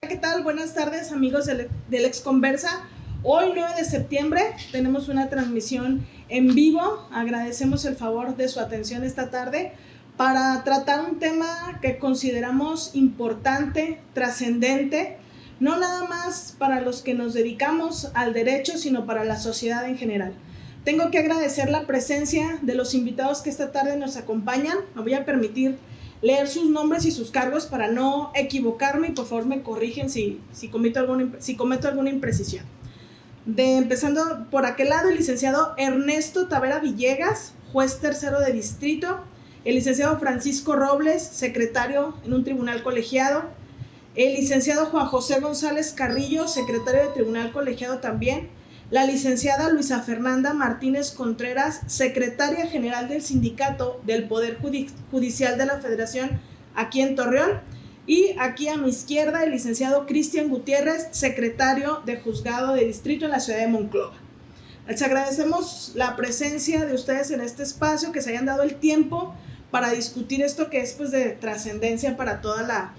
¿Qué tal? Buenas tardes, amigos del Exconversa. Hoy, 9 de septiembre, tenemos una transmisión en vivo. Agradecemos el favor de su atención esta tarde para tratar un tema que consideramos importante, trascendente, no nada más para los que nos dedicamos al derecho, sino para la sociedad en general. Tengo que agradecer la presencia de los invitados que esta tarde nos acompañan. Me voy a permitir leer sus nombres y sus cargos para no equivocarme y por favor me corrigen si cometo alguna imprecisión. Empezando por aquel lado, el licenciado Ernesto Tavera Villegas, juez tercero de distrito, el licenciado Francisco Robles, secretario en un tribunal colegiado, el licenciado Juan José González Carrillo, secretario de tribunal colegiado también, la licenciada Luisa Fernanda Martínez Contreras, secretaria general del Sindicato del Poder Judicial de la Federación aquí en Torreón, y aquí a mi izquierda el licenciado Cristian Gutiérrez, secretario de Juzgado de Distrito en la ciudad de Monclova. Les agradecemos la presencia de ustedes en este espacio, que se hayan dado el tiempo para discutir esto que es pues de trascendencia para toda la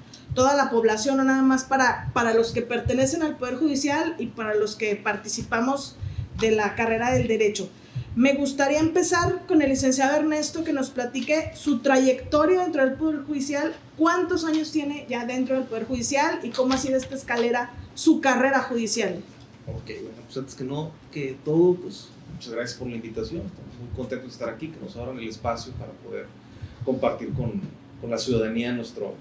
población, no nada más para los que pertenecen al Poder Judicial y para los que participamos de la carrera del derecho. Me gustaría empezar con el licenciado Ernesto, que nos platique su trayectoria dentro del Poder Judicial, cuántos años tiene ya dentro del Poder Judicial y cómo ha sido esta escalera, su carrera judicial. Ok, bueno, pues antes que todo, pues muchas gracias por la invitación. Estamos muy contentos de estar aquí, que nos abran el espacio para poder compartir con la ciudadanía nuestro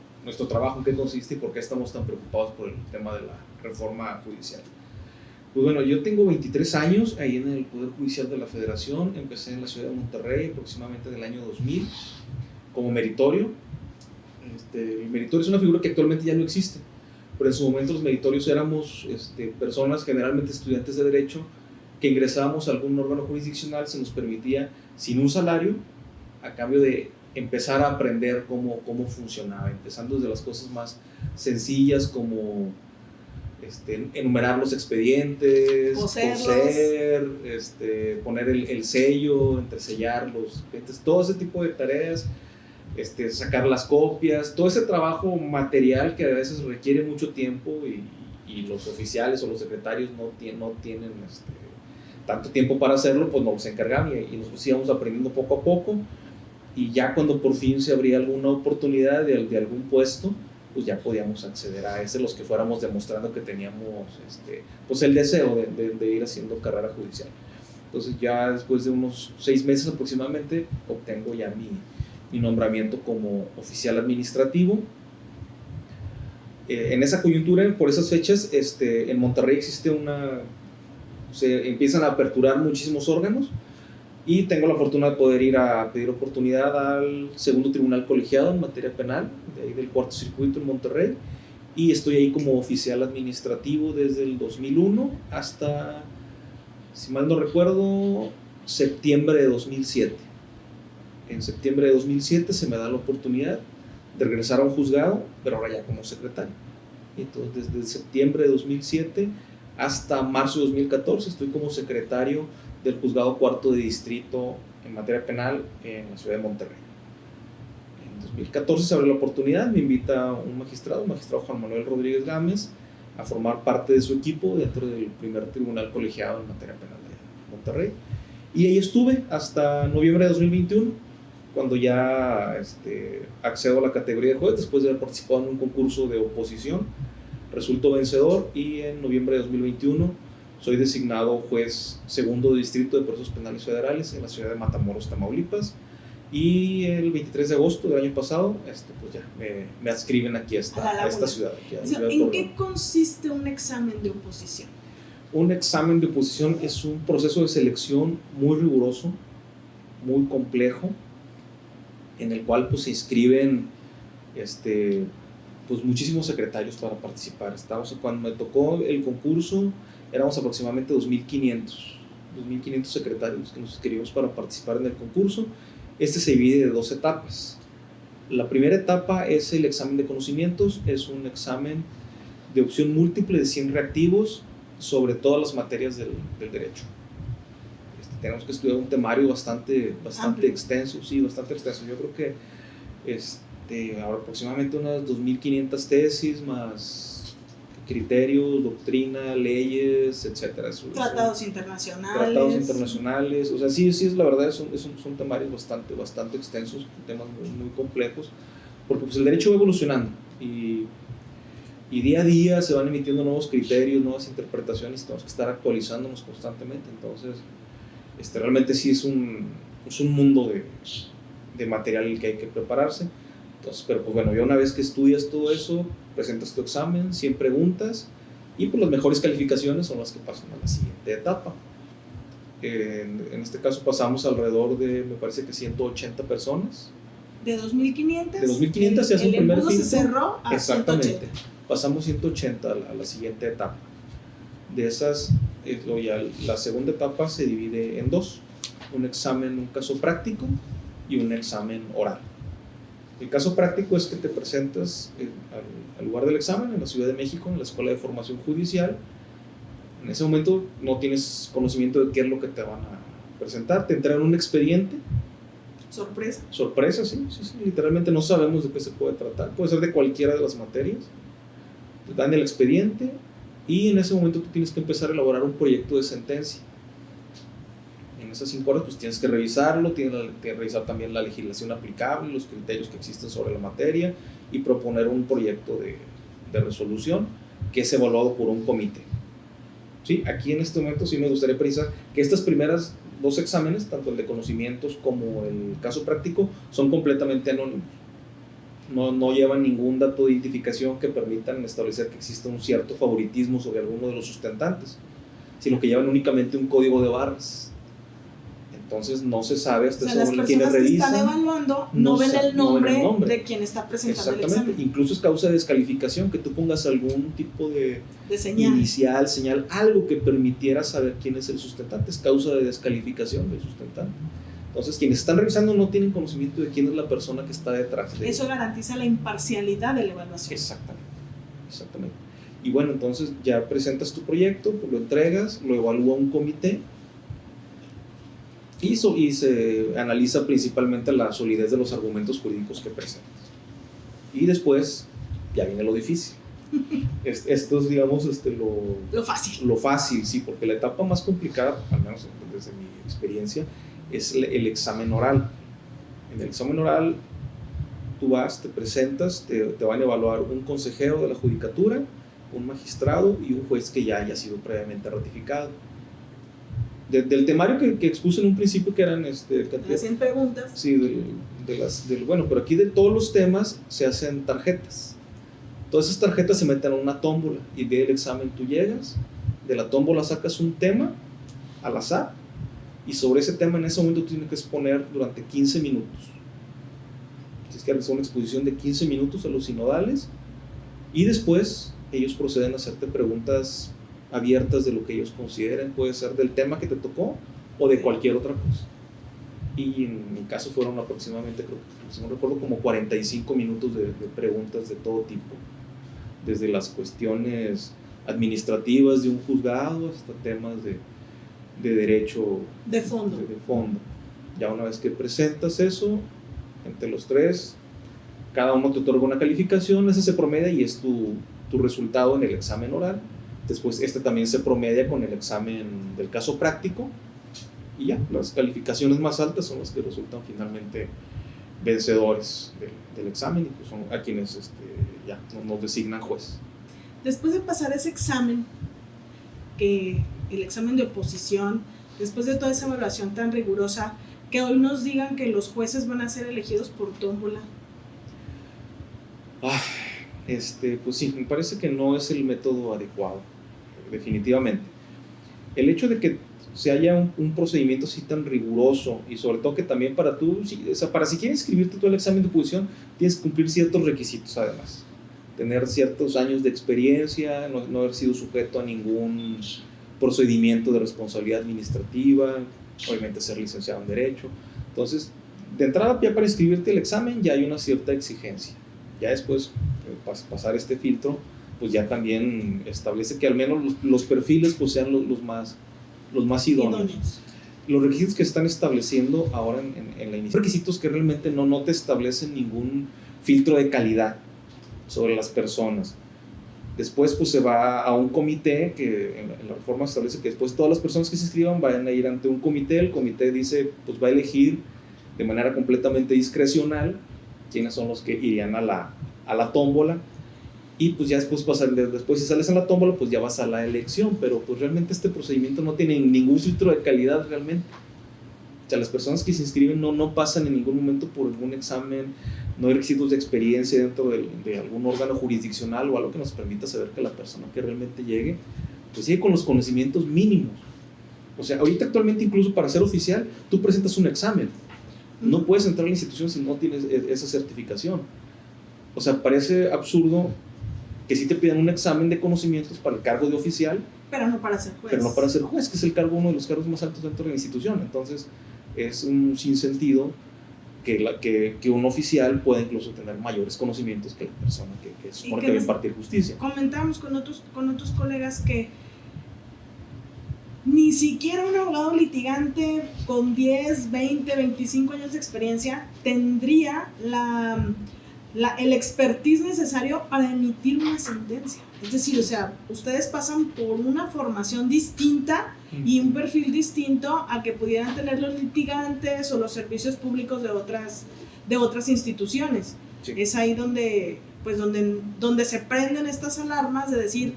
trabajo, en qué consiste y por qué estamos tan preocupados por el tema de la reforma judicial. Pues bueno, yo tengo 23 años ahí en el Poder Judicial de la Federación. Empecé en la ciudad de Monterrey aproximadamente del año 2000 como meritorio. El meritorio es una figura que actualmente ya no existe, pero en su momento los meritorios éramos personas, generalmente estudiantes de derecho, que ingresábamos a algún órgano jurisdiccional. Se nos permitía, sin un salario, a cambio de empezar a aprender cómo funcionaba, empezando desde las cosas más sencillas como enumerar los expedientes, coser, poner el sello, entresellar los expedientes, todo ese tipo de tareas, sacar las copias, todo ese trabajo material que a veces requiere mucho tiempo y los oficiales o los secretarios no tienen tanto tiempo para hacerlo, pues nos encargaban y nos íbamos aprendiendo poco a poco. Y ya cuando por fin se abría alguna oportunidad de algún puesto, pues ya podíamos acceder a ese, los que fuéramos demostrando que teníamos pues el deseo de ir haciendo carrera judicial. Entonces ya después de unos 6 meses aproximadamente obtengo ya mi nombramiento como oficial administrativo. En esa coyuntura, por esas fechas, en Monterrey se empiezan a aperturar muchísimos órganos. Y tengo la fortuna de poder ir a pedir oportunidad al segundo tribunal colegiado en materia penal, de ahí del cuarto circuito en Monterrey, y estoy ahí como oficial administrativo desde el 2001 hasta, si mal no recuerdo, septiembre de 2007. En septiembre de 2007 se me da la oportunidad de regresar a un juzgado, pero ahora ya como secretario. Entonces desde septiembre de 2007 hasta marzo de 2014 estoy como secretario del juzgado cuarto de distrito en materia penal en la ciudad de Monterrey. En 2014 se abre la oportunidad, me invita un magistrado Juan Manuel Rodríguez Gámez, a formar parte de su equipo dentro del primer tribunal colegiado en materia penal de Monterrey. Y ahí estuve hasta noviembre de 2021, cuando ya accedo a la categoría de juez, después de haber participado en un concurso de oposición. Resulto vencedor y en noviembre de 2021 soy designado juez segundo de distrito de procesos penales federales en la ciudad de Matamoros, Tamaulipas, y el 23 de agosto del año pasado pues ya me adscriben aquí a esta ciudad. ¿En qué consiste un examen de oposición? Un examen de oposición es un proceso de selección muy riguroso, muy complejo, en el cual pues se inscriben pues muchísimos secretarios para participar. Cuando me tocó el concurso, éramos aproximadamente 2.500 secretarios que nos inscribimos para participar en el concurso. Se divide de 2 etapas. La primera etapa es el examen de conocimientos, es un examen de opción múltiple de 100 reactivos sobre todas las materias del derecho. Tenemos que estudiar un temario bastante extenso, sí, bastante extenso. Yo creo que ahora aproximadamente unas 2.500 tesis más criterios, doctrina, leyes, etcétera. Tratados internacionales. Tratados internacionales, o sea, sí, es la verdad, son temarios bastante extensos, temas muy complejos, porque pues el derecho va evolucionando y día a día se van emitiendo nuevos criterios, nuevas interpretaciones, tenemos que estar actualizándonos constantemente. Entonces realmente sí es un mundo de material el que hay que prepararse. Entonces, pero pues bueno, ya una vez que estudias todo eso, presentas tu examen, 100 preguntas y pues las mejores calificaciones son las que pasan a la siguiente etapa. En este caso pasamos alrededor de, me parece que 180 personas. De 2.500. De 2.500 se hace un primer filtro. Se cerró a Exactamente. 180. Pasamos 180 a la siguiente etapa. De esas, la segunda etapa se divide en dos: un examen, un caso práctico y un examen oral. El caso práctico es que te presentas al lugar del examen en la Ciudad de México, en la Escuela de Formación Judicial. En ese momento no tienes conocimiento de qué es lo que te van a presentar, te entregan un expediente. Sorpresa, sí, literalmente no sabemos de qué se puede tratar, puede ser de cualquiera de las materias. Te dan el expediente y en ese momento tú tienes que empezar a elaborar un proyecto de sentencia. En esas 5 horas pues tienes que revisarlo, tienes que revisar también la legislación aplicable, los criterios que existen sobre la materia y proponer un proyecto de resolución que es evaluado por un comité. ¿Sí? Aquí en este momento sí me gustaría precisar que estas primeras 2 exámenes, tanto el de conocimientos como el caso práctico, son completamente anónimos. No llevan ningún dato de identificación que permitan establecer que exista un cierto favoritismo sobre alguno de los sustentantes, sino que llevan únicamente un código de barras. Entonces no se sabe hasta sobre quienes revisan. Las personas que están evaluando no ven el nombre de quien está presentando el examen. Incluso es causa de descalificación que tú pongas algún tipo de señal. Inicial, señal, algo que permitiera saber quién es el sustentante, es causa de descalificación del sustentante. Entonces quienes están revisando no tienen conocimiento de quién es la persona que está detrás de eso. Garantiza la imparcialidad de la evaluación. Exactamente. Y bueno, entonces ya presentas tu proyecto, pues lo entregas, lo evalúa un comité y se analiza principalmente la solidez de los argumentos jurídicos que presentas. Y después ya viene lo difícil. Esto es, digamos, lo fácil, sí, porque la etapa más complicada, al menos desde mi experiencia, es el examen oral. En el examen oral tú vas, te presentas, te van a evaluar un consejero de la judicatura, un magistrado y un juez que ya haya sido previamente ratificado. Del temario que expuse en un principio, que eran las 100 preguntas. Sí, bueno, pero aquí de todos los temas se hacen tarjetas. Todas esas tarjetas se meten en una tómbola y del examen tú llegas, de la tómbola sacas un tema al azar y sobre ese tema en ese momento tú tienes que exponer durante 15 minutos. Tienes que realizar una exposición de 15 minutos a los sinodales y después ellos proceden a hacerte preguntas abiertas de lo que ellos consideren, puede ser del tema que te tocó o de cualquier otra cosa. Y en mi caso fueron aproximadamente, creo que si no recuerdo, como 45 minutos de preguntas de todo tipo, desde las cuestiones administrativas de un juzgado hasta temas de derecho de fondo. Ya una vez que presentas eso, entre los 3, cada uno te otorga una calificación, ese se promedia y es tu resultado en el examen oral. Después también se promedia con el examen del caso práctico y ya, las calificaciones más altas son las que resultan finalmente vencedores del examen y pues son a quienes ya nos designan juez. Después de pasar ese examen, el examen de oposición, después de toda esa evaluación tan rigurosa, que hoy nos digan que los jueces van a ser elegidos por tómbola. Pues sí, me parece que no es el método adecuado, definitivamente. El hecho de que se haya un procedimiento así tan riguroso y sobre todo que también para si quieres inscribirte tú al examen de oposición tienes que cumplir ciertos requisitos además, tener ciertos años de experiencia, no haber sido sujeto a ningún procedimiento de responsabilidad administrativa, obviamente ser licenciado en Derecho. Entonces, de entrada ya para inscribirte al examen ya hay una cierta exigencia. Ya después pasar este filtro pues ya también establece que al menos los perfiles pues sean los más idóneos. Los requisitos que están estableciendo ahora en la iniciativa, requisitos que realmente no te establecen ningún filtro de calidad sobre las personas. Después pues se va a un comité que en la reforma se establece que después todas las personas que se inscriban van a ir ante un comité. El comité dice pues va a elegir de manera completamente discrecional quiénes son los que irían a la tómbola, y pues ya después si sales en la tómbola pues ya vas a la elección, pero pues realmente este procedimiento no tiene ningún filtro de calidad realmente. O sea, las personas que se inscriben no pasan en ningún momento por algún examen, no hay requisitos de experiencia dentro de algún órgano jurisdiccional o algo que nos permita saber que la persona que realmente llegue, pues llegue con los conocimientos mínimos. O sea, ahorita actualmente incluso para ser oficial, tú presentas un examen. No puedes entrar a la institución si no tienes esa certificación. O sea, parece absurdo que sí te pidan un examen de conocimientos para el cargo de oficial, pero no para ser juez. Pero no para ser juez, que es uno de los cargos más altos dentro de la institución. Entonces, es un sinsentido que un oficial pueda incluso tener mayores conocimientos que la persona que supone que debe impartir justicia. Comentamos con otros colegas que ni siquiera un abogado litigante con 10, 20, 25 años de experiencia tendría el expertise necesario para emitir una sentencia. Es decir, o sea, ustedes pasan por una formación distinta y un perfil distinto a que pudieran tener los litigantes o los servicios públicos de otras instituciones. Sí. Es ahí donde se prenden estas alarmas de decir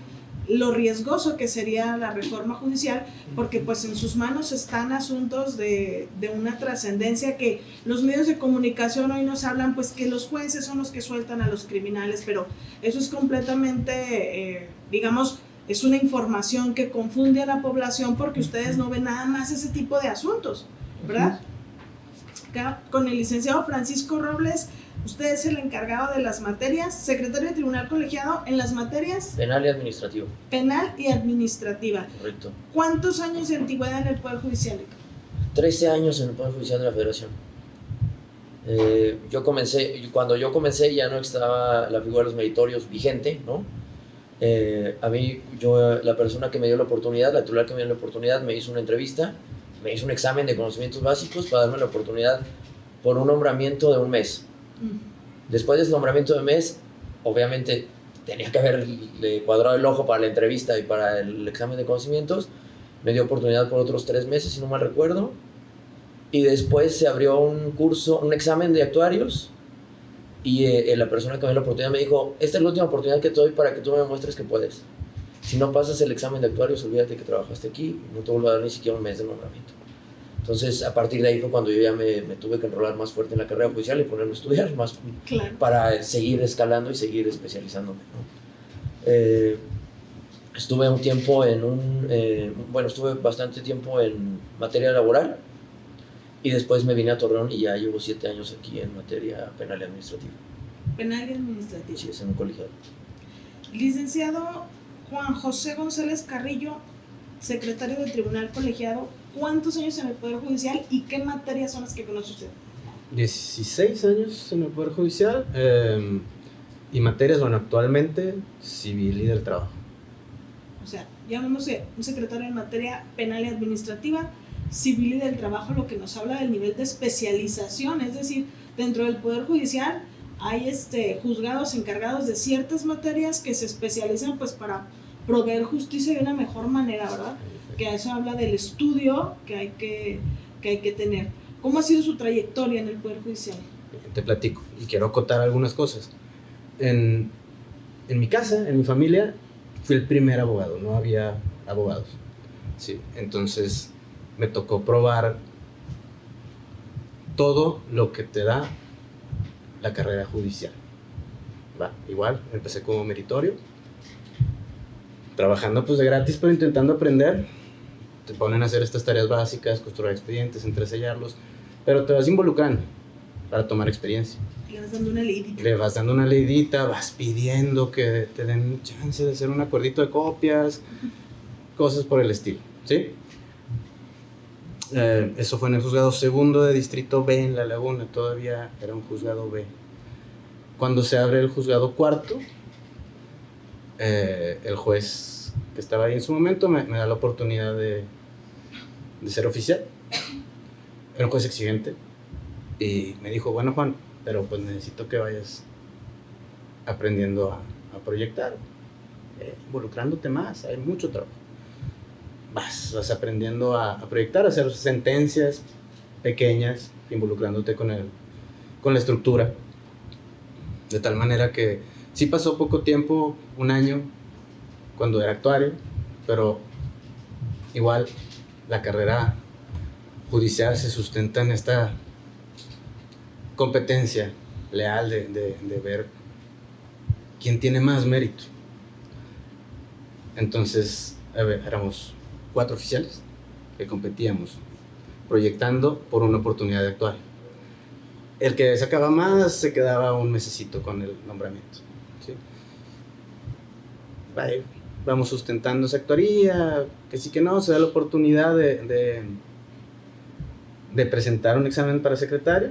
lo riesgoso que sería la reforma judicial, porque pues en sus manos están asuntos de una trascendencia que los medios de comunicación hoy nos hablan pues que los jueces son los que sueltan a los criminales, pero eso es completamente, es una información que confunde a la población porque ustedes no ven nada más ese tipo de asuntos, ¿verdad? Acá, con el licenciado Francisco Robles, usted es el encargado de las materias, secretario de tribunal colegiado en las materias penal y administrativa. Penal y administrativa. Correcto. ¿Cuántos años de antigüedad en el Poder Judicial? 13 años en el Poder Judicial de la Federación. Cuando yo comencé ya no estaba la figura de los meritorios vigente, ¿no? A mí, la persona que me dio la oportunidad, la titular que me dio la oportunidad, me hizo una entrevista, me hizo un examen de conocimientos básicos para darme la oportunidad por un nombramiento de un mes. Después de ese nombramiento de mes, obviamente tenía que haberle cuadrado el ojo para la entrevista y para el examen de conocimientos. Me dio oportunidad por otros 3 meses, si no mal recuerdo, y después se abrió un examen de actuarios, y la persona que me dio la oportunidad me dijo: esta es la última oportunidad que te doy para que tú me muestres que puedes. Si no pasas el examen de actuarios, olvídate que trabajaste aquí, no te vuelvo a dar ni siquiera un mes de nombramiento. Entonces, a partir de ahí fue cuando yo ya me tuve que enrolar más fuerte en la carrera judicial y ponerme a estudiar más, claro, para seguir escalando y seguir especializándome, ¿no? Estuve un tiempo estuve bastante tiempo en materia laboral, y después me vine a Torreón y ya llevo 7 años aquí en materia penal y administrativa. Penal y administrativa. Sí, es en un colegiado. Licenciado Juan José González Carrillo, secretario del Tribunal Colegiado, ¿cuántos años en el Poder Judicial y qué materias son las que conoce usted? 16 años en el Poder Judicial, y materias, actualmente civil y del trabajo. O sea, ya vemos un secretario en materia penal y administrativa, civil y del trabajo, lo que nos habla del nivel de especialización, es decir, dentro del Poder Judicial hay juzgados encargados de ciertas materias que se especializan pues para proveer justicia de una mejor manera, ¿verdad? Que eso habla del estudio que hay que tener. ¿Cómo ha sido su trayectoria en el Poder Judicial? Te platico y quiero acotar algunas cosas. En mi casa, en mi familia, fui el primer abogado, no había abogados. Sí, entonces me tocó probar todo lo que te da la carrera judicial. Igual, empecé como meritorio, trabajando pues de gratis, pero intentando aprender. Te ponen a hacer estas tareas básicas, construir expedientes, entresellarlos, pero te vas involucrando para tomar experiencia. Le vas dando una leidita. Le vas dando una leidita, vas pidiendo que te den chance de hacer un acuerdito de copias, cosas por el estilo, ¿sí? Eso fue en el juzgado segundo de Distrito B en La Laguna, todavía era un juzgado B. Cuando se abre el juzgado cuarto, el juez que estaba ahí en su momento me da la oportunidad de ser oficial. Era un juez exigente y me dijo: bueno, Juan, pero pues necesito que vayas aprendiendo a proyectar. involucrándote más, hay mucho trabajo. Vas aprendiendo a proyectar, a hacer sentencias pequeñas, involucrándote con la estructura, de tal manera que sí pasó poco tiempo, un año, cuando era actuario, pero igual la carrera judicial se sustenta en esta competencia leal de ver quién tiene más mérito. Entonces, éramos 4 oficiales que competíamos, proyectando por una oportunidad de actuar. El que sacaba más se quedaba un mesecito con el nombramiento, ¿sí? Ahí vamos sustentando esa actuaría, que sí que no, se da la oportunidad de presentar un examen para secretario,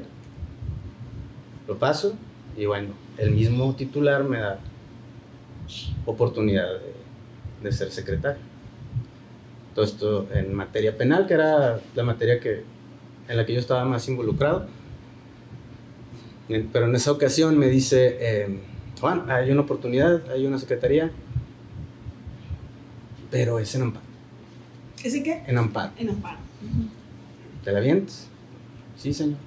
lo paso, y bueno, el mismo titular me da oportunidad de ser secretario. Todo esto en materia penal, que era la materia en la que yo estaba más involucrado. Pero en esa ocasión me dice, Juan, hay una oportunidad, hay una secretaría, pero es en amparo. ¿Ese qué? En amparo. En amparo. ¿Te la avientas? Sí, señor.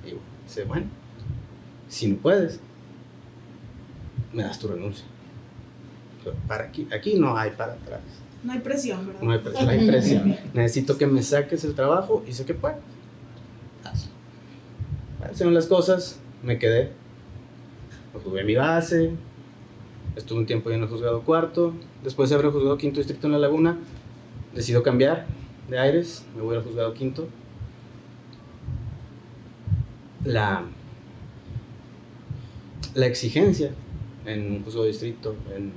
Y dice, bueno, si no puedes, me das tu renuncia. Para aquí no hay para atrás. No hay presión, ¿verdad? No hay presión. Necesito que me saques el trabajo y sé que puedo. Hazlo. Hicieron las cosas, me quedé. Jugué mi base. Estuve un tiempo en el juzgado cuarto. Después de haber juzgado quinto distrito en La Laguna, decido cambiar de aires. Me voy al juzgado quinto. La exigencia en un juzgado de distrito, en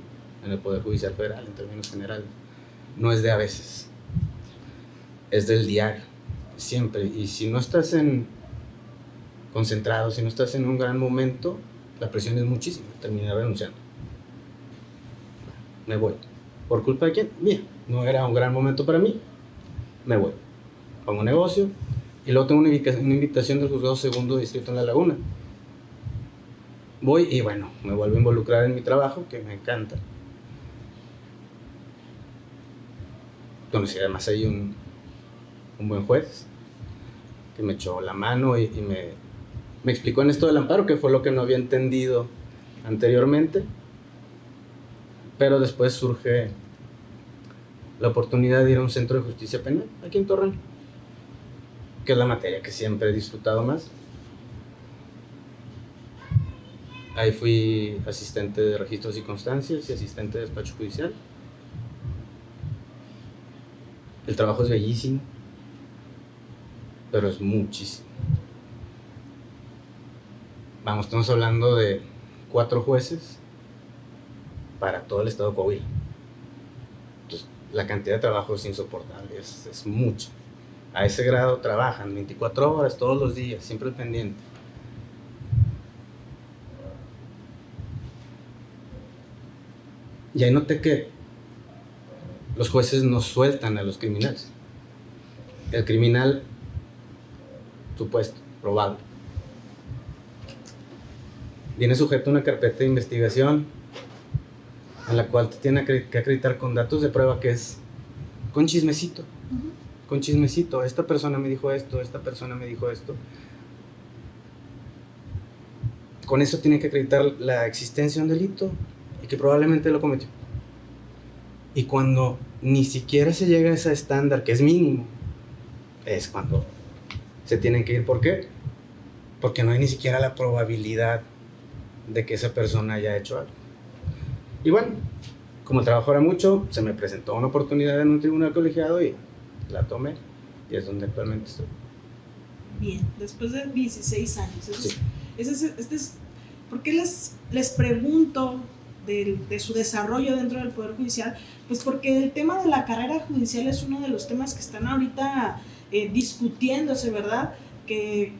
el Poder Judicial Federal, en términos generales, no es de a veces, es del diario, siempre. Y si no estás concentrado, si no estás en un gran momento, la presión es muchísima, terminé renunciando. Me voy. ¿Por culpa de quién? Mía. No era un gran momento para mí, me voy. Pongo negocio, y luego tengo una invitación del juzgado segundo distrito en La Laguna. Voy y bueno, me vuelvo a involucrar en mi trabajo, que me encanta. Conocí además ahí un buen juez que me echó la mano y me explicó en esto del amparo, que fue lo que no había entendido anteriormente. Pero después surge la oportunidad de ir a un centro de justicia penal aquí en Torreón, que es la materia que siempre he disfrutado más. Ahí fui asistente de registros y constancias y asistente de despacho judicial. El trabajo es bellísimo, pero es muchísimo. Vamos, estamos hablando de 4 jueces para todo el estado de Coahuila. Entonces, la cantidad de trabajo es insoportable, es mucho. A ese grado trabajan 24 horas todos los días, siempre pendiente. Y ahí noté que los jueces no sueltan a los criminales. El criminal, supuesto, probable, viene sujeto a una carpeta de investigación en la cual te tiene que acreditar con datos de prueba, que es con chismecito. Con chismecito. Esta persona me dijo esto, esta persona me dijo esto. Con eso tiene que acreditar la existencia de un delito y que probablemente lo cometió. Y cuando ni siquiera se llega a ese estándar, que es mínimo, es cuando se tienen que ir. ¿Por qué? Porque no hay ni siquiera la probabilidad de que esa persona haya hecho algo. Y bueno, como el trabajo era mucho, se me presentó una oportunidad en un tribunal colegiado y la tomé, y es donde actualmente estoy. Bien, después de 16 años. Sí. ¿Por qué les pregunto de su desarrollo dentro del Poder Judicial? Pues porque el tema de la carrera judicial es uno de los temas que están ahorita discutiéndose, ¿verdad? Que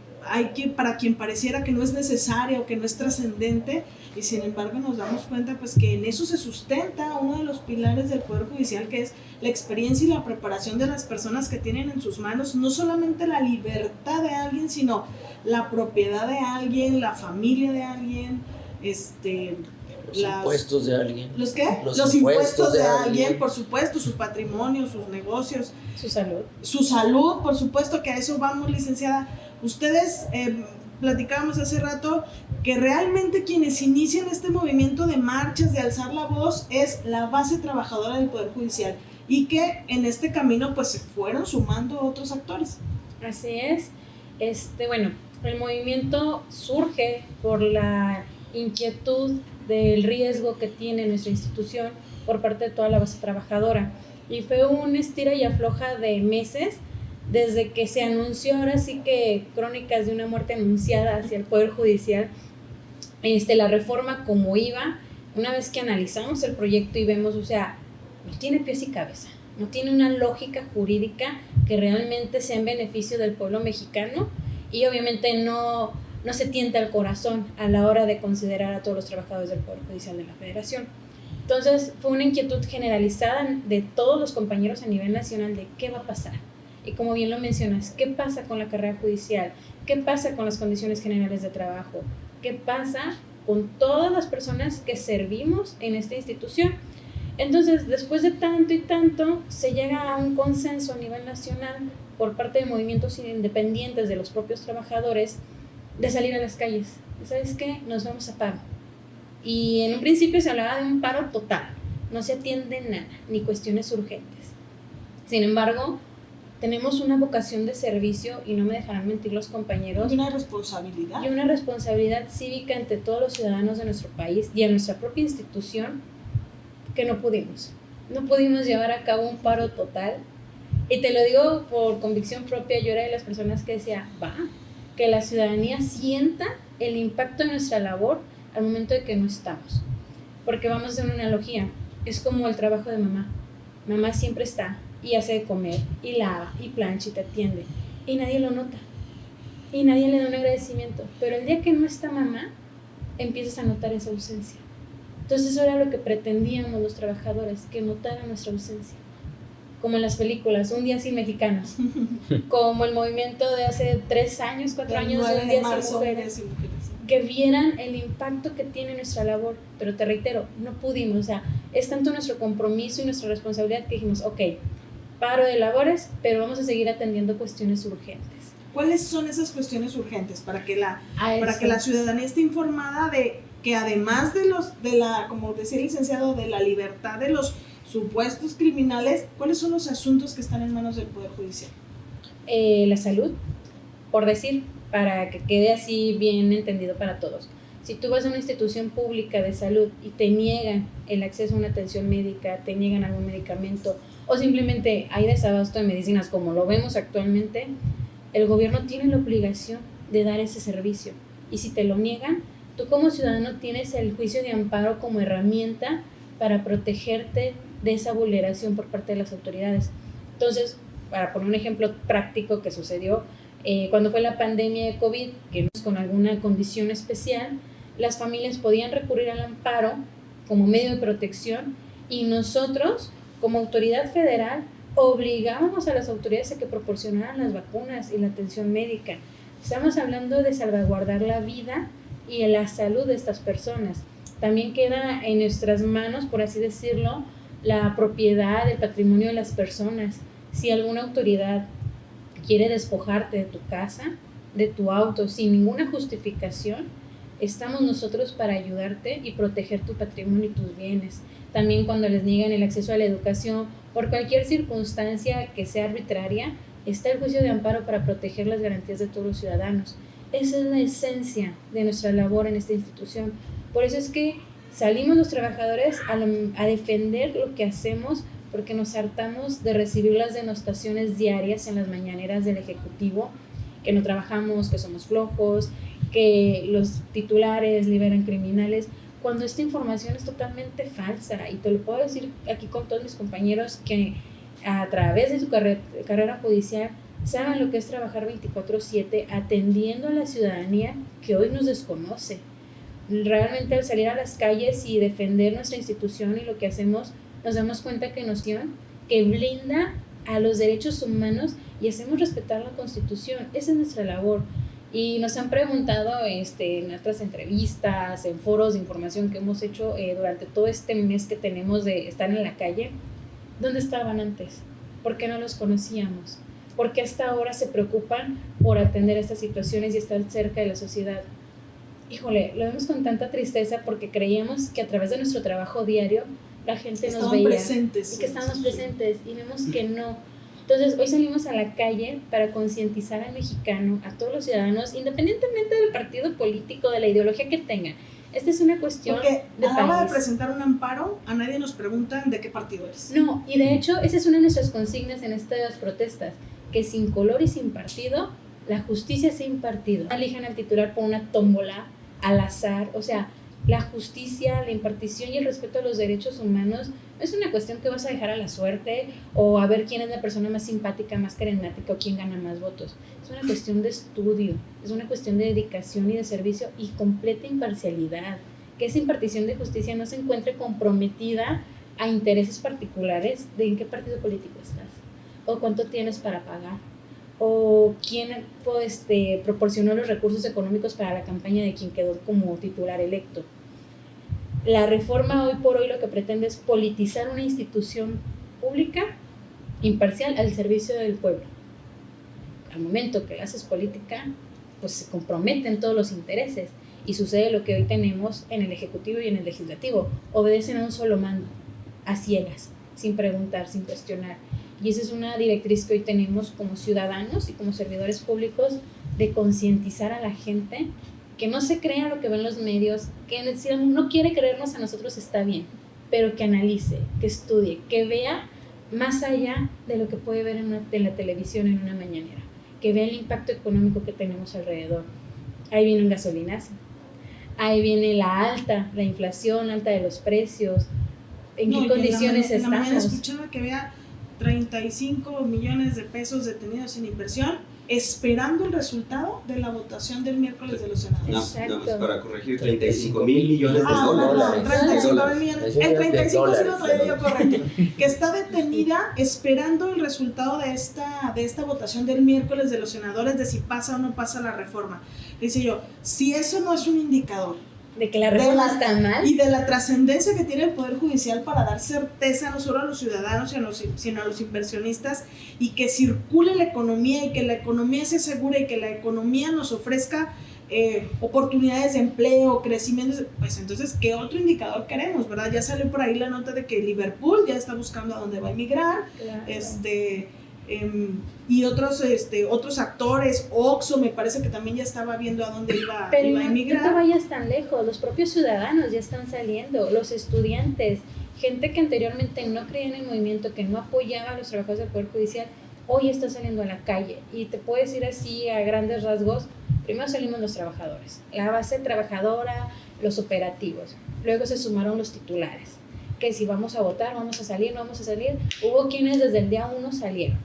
para quien pareciera que no es necesario, que no es trascendente, y sin embargo nos damos cuenta pues que en eso se sustenta uno de los pilares del Poder Judicial, que es la experiencia y la preparación de las personas que tienen en sus manos no solamente la libertad de alguien, sino la propiedad de alguien, la familia de alguien, Los impuestos de alguien. ¿Los qué? Los impuestos de alguien, por supuesto, su patrimonio, sus negocios. Su salud. Su salud, por supuesto, que a eso vamos, licenciada. Ustedes platicábamos hace rato que realmente quienes inician este movimiento de marchas, de alzar la voz, es la base trabajadora del Poder Judicial y que en este camino pues se fueron sumando otros actores. Así es. Bueno, el movimiento surge por la inquietud del riesgo que tiene nuestra institución por parte de toda la base trabajadora, y fue un estira y afloja de meses desde que se anunció, ahora sí que crónicas de una muerte anunciada hacia el Poder Judicial, la reforma como iba. Una vez que analizamos el proyecto y vemos, o sea, no tiene pies y cabeza, no tiene una lógica jurídica que realmente sea en beneficio del pueblo mexicano, y obviamente no se tienta el corazón a la hora de considerar a todos los trabajadores del Poder Judicial de la Federación. Entonces fue una inquietud generalizada de todos los compañeros a nivel nacional de qué va a pasar. Y como bien lo mencionas, ¿qué pasa con la carrera judicial? ¿Qué pasa con las condiciones generales de trabajo? ¿Qué pasa con todas las personas que servimos en esta institución? Entonces, después de tanto y tanto, se llega a un consenso a nivel nacional por parte de movimientos independientes de los propios trabajadores de salir a las calles. ¿Sabes qué? Nos vamos a paro. Y en un principio se hablaba de un paro total. No se atiende nada, ni cuestiones urgentes. Sin embargo, tenemos una vocación de servicio, y no me dejarán mentir los compañeros. Y una responsabilidad. Y una responsabilidad cívica ante todos los ciudadanos de nuestro país y a nuestra propia institución, que no pudimos. No pudimos llevar a cabo un paro total. Y te lo digo por convicción propia, yo era de las personas que decía, que la ciudadanía sienta el impacto de nuestra labor al momento de que no estamos. Porque vamos a hacer una analogía, es como el trabajo de mamá. Mamá siempre está y hace de comer, y lava, y plancha, y te atiende, y nadie lo nota, y nadie le da un agradecimiento. Pero el día que no está mamá, empiezas a notar esa ausencia. Entonces eso era lo que pretendíamos los trabajadores, que notaran nuestra ausencia. Como en las películas, Un Día Sin Mexicanos, como el movimiento de hace 3 años, 4 años de Un Día Sin Mujeres, que vieran el impacto que tiene nuestra labor. Pero te reitero, no pudimos, o sea, es tanto nuestro compromiso y nuestra responsabilidad que dijimos, ok, paro de labores, pero vamos a seguir atendiendo cuestiones urgentes. ¿Cuáles son esas cuestiones urgentes para que la ciudadanía esté informada de que además de la, como decía el licenciado, de la libertad de los supuestos criminales, cuáles son los asuntos que están en manos del Poder Judicial? La salud, por decir, para que quede así bien entendido para todos. Si tú vas a una institución pública de salud y te niegan el acceso a una atención médica, te niegan algún medicamento, o simplemente hay desabasto de medicinas como lo vemos actualmente, el gobierno tiene la obligación de dar ese servicio. Y si te lo niegan, tú como ciudadano tienes el juicio de amparo como herramienta para protegerte de esa vulneración por parte de las autoridades. Entonces, para poner un ejemplo práctico que sucedió cuando fue la pandemia de COVID, que con alguna condición especial, las familias podían recurrir al amparo como medio de protección, y nosotros, como autoridad federal, obligábamos a las autoridades a que proporcionaran las vacunas y la atención médica. Estamos hablando de salvaguardar la vida y la salud de estas personas. También queda en nuestras manos, por así decirlo, la propiedad, el patrimonio de las personas. Si alguna autoridad quiere despojarte de tu casa, de tu auto, sin ninguna justificación, estamos nosotros para ayudarte y proteger tu patrimonio y tus bienes. También cuando les niegan el acceso a la educación, por cualquier circunstancia que sea arbitraria, está el juicio de amparo para proteger las garantías de todos los ciudadanos. Esa es la esencia de nuestra labor en esta institución. Por eso es que salimos los trabajadores a defender lo que hacemos, porque nos hartamos de recibir las denostaciones diarias en las mañaneras del Ejecutivo, que no trabajamos, que somos flojos, que los titulares liberan criminales, cuando esta información es totalmente falsa. Y te lo puedo decir aquí con todos mis compañeros que a través de su carrera judicial saben lo que es trabajar 24/7 atendiendo a la ciudadanía que hoy nos desconoce. Realmente al salir a las calles y defender nuestra institución y lo que hacemos, nos damos cuenta que nos llevan, que blinda a los derechos humanos y hacemos respetar la Constitución. Esa es nuestra labor. Y nos han preguntado en otras entrevistas, en foros de información que hemos hecho durante todo este mes que tenemos de estar en la calle, ¿dónde estaban antes? ¿Por qué no los conocíamos? ¿Por qué hasta ahora se preocupan por atender estas situaciones y estar cerca de la sociedad? Híjole, lo vemos con tanta tristeza porque creíamos que a través de nuestro trabajo diario la gente nos veía presentes, y que estábamos presentes y vemos que no. Entonces hoy salimos a la calle para concientizar al mexicano, a todos los ciudadanos, independientemente del partido político, de la ideología que tengan. Esta es una cuestión porque de a la hora país. de presentar un amparo, a nadie nos preguntan de qué partido eres. No, y de hecho esa es una de nuestras consignas en estas protestas, que sin color y sin partido, la justicia sea impartido. Elijan al titular por una tómbola, al azar, o sea, la justicia, la impartición y el respeto a los derechos humanos no es una cuestión que vas a dejar a la suerte o a ver quién es la persona más simpática, más carismática o quién gana más votos. Es una cuestión de estudio, es una cuestión de dedicación y de servicio y completa imparcialidad. Que esa impartición de justicia no se encuentre comprometida a intereses particulares de en qué partido político estás o cuánto tienes para pagar o quién proporcionó los recursos económicos para la campaña de quien quedó como titular electo. La reforma hoy por hoy lo que pretende es politizar una institución pública imparcial al servicio del pueblo. Al momento que haces política, pues se comprometen todos los intereses y sucede lo que hoy tenemos en el Ejecutivo y en el Legislativo. Obedecen a un solo mando, a ciegas, sin preguntar, sin cuestionar. Y esa es una directriz que hoy tenemos como ciudadanos y como servidores públicos de concientizar a la gente que no se crea lo que ven los medios, que si no quiere creernos a nosotros está bien, pero que analice, que estudie, que vea más allá de lo que puede ver en la televisión en una mañanera, que vea el impacto económico que tenemos alrededor. Ahí viene un gasolinazo, ahí viene la inflación alta de los precios, en qué condiciones en la mañana estamos. escuchaba que había 35 millones de pesos detenidos en inversión esperando el resultado de la votación del miércoles de los senadores. No, más para corregir, 35 mil millones de Perdón, dólares. 35 mil millones. El 35 sí lo traía yo correcto. Sí. Que está detenida esperando el resultado de esta votación del miércoles de los senadores de si pasa o no pasa la reforma. Dice yo, si eso no es un indicador De que la reforma está mal. y de la trascendencia que tiene el Poder Judicial para dar certeza no solo a los ciudadanos, sino a los inversionistas, y que circule la economía y que la economía se asegure y que la economía nos ofrezca oportunidades de empleo, crecimiento, pues entonces, ¿qué otro indicador queremos, verdad? Ya salió por ahí la nota de que Liverpool ya está buscando a dónde va a emigrar, Claro. Y otros actores, Oxxo me parece que también ya estaba viendo a dónde iba a Pero no te emigrar. vayas tan lejos, los propios ciudadanos ya están saliendo, los estudiantes, gente que anteriormente no creía en el movimiento, que no apoyaba a los trabajadores del Poder Judicial, hoy está saliendo a la calle. Y te puedo decir así a grandes rasgos, primero salimos los trabajadores, la base trabajadora, los operativos, luego se sumaron los titulares, que si vamos a votar, vamos a salir, hubo quienes desde el día 1 salieron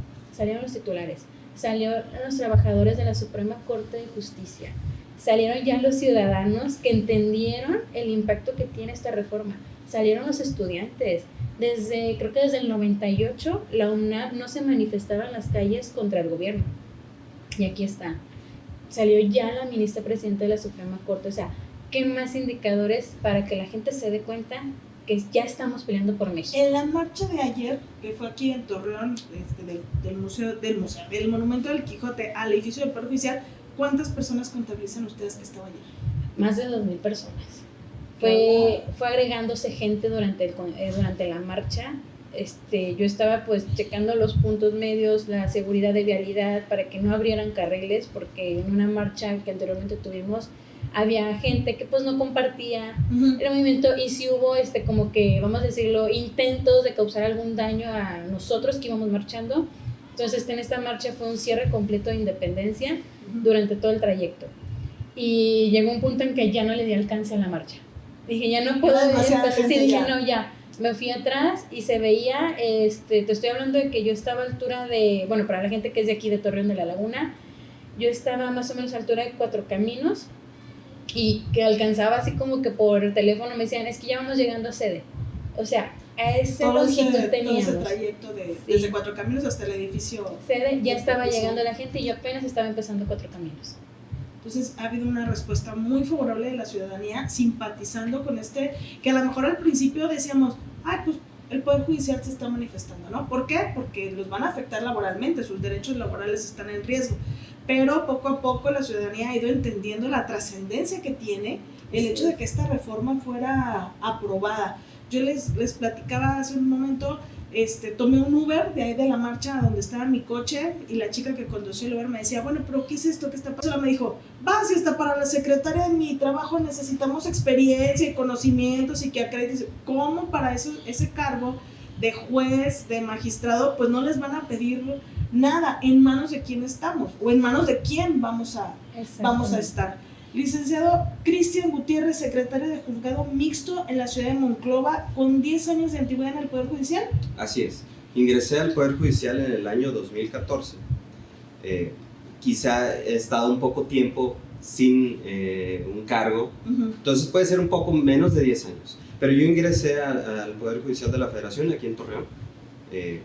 los titulares, salieron los trabajadores de la Suprema Corte de Justicia, salieron ya los ciudadanos que entendieron el impacto que tiene esta reforma, salieron los estudiantes. Creo que desde el 98 la UNAM no se manifestaba en las calles contra el gobierno, y aquí está, salió ya la ministra presidenta de la Suprema Corte. O sea, ¿qué más indicadores para que la gente se dé cuenta que ya estamos peleando por México? En la marcha de ayer, que fue aquí en Torreón, del Monumento del Quijote al edificio del Poder Judicial, ¿cuántas personas contabilizan ustedes que estaban allí? Más de 2,000 personas. Fue agregándose gente durante la marcha. Yo estaba pues checando los puntos medios, la seguridad de vialidad para que no abrieran carriles, porque en una marcha que anteriormente tuvimos había gente que pues no compartía el movimiento, y sí hubo como que, vamos a decirlo, intentos de causar algún daño a nosotros que íbamos marchando. Entonces en esta marcha fue un cierre completo de Independencia durante todo el trayecto, y llegó un punto en que ya no le di alcance a la marcha. Dije, ya no puedo, ya me fui atrás y se veía, te estoy hablando de que yo estaba a altura de, bueno, para la gente que es de aquí de Torreón de la Laguna, yo estaba más o menos a altura de Cuatro Caminos, y que alcanzaba así como que por teléfono me decían, es que ya vamos llegando a sede. O sea, a ese longitud teníamos. Todo ese trayecto desde Cuatro Caminos hasta el edificio. Sede, ya estaba llegando la gente y yo apenas estaba empezando Cuatro Caminos. Entonces ha habido una respuesta muy favorable de la ciudadanía, simpatizando con que a lo mejor al principio decíamos, ay, pues el Poder Judicial se está manifestando, ¿no? ¿Por qué? Porque los van a afectar laboralmente, sus derechos laborales están en riesgo. Pero poco a poco la ciudadanía ha ido entendiendo la trascendencia que tiene el hecho de que esta reforma fuera aprobada. Yo les platicaba hace un momento, tomé un Uber de ahí de la marcha donde estaba mi coche, y la chica que condució el Uber me decía, bueno, pero ¿qué es esto que está pasando? Me dijo, si hasta para la secretaria de mi trabajo necesitamos experiencia y conocimientos y que acredite. ¿Cómo para ese cargo de juez, de magistrado, pues no les van a pedir nada? ¿En manos de quién estamos? ¿O en manos de quién vamos a estar? Licenciado Cristian Gutiérrez, secretario de Juzgado Mixto en la ciudad de Monclova, con 10 años de antigüedad en el Poder Judicial. Así es. Ingresé al Poder Judicial en el año 2014. Quizá he estado un poco tiempo sin un cargo, entonces puede ser un poco menos de 10 años. Pero yo ingresé al Poder Judicial de la Federación, aquí en Torreón,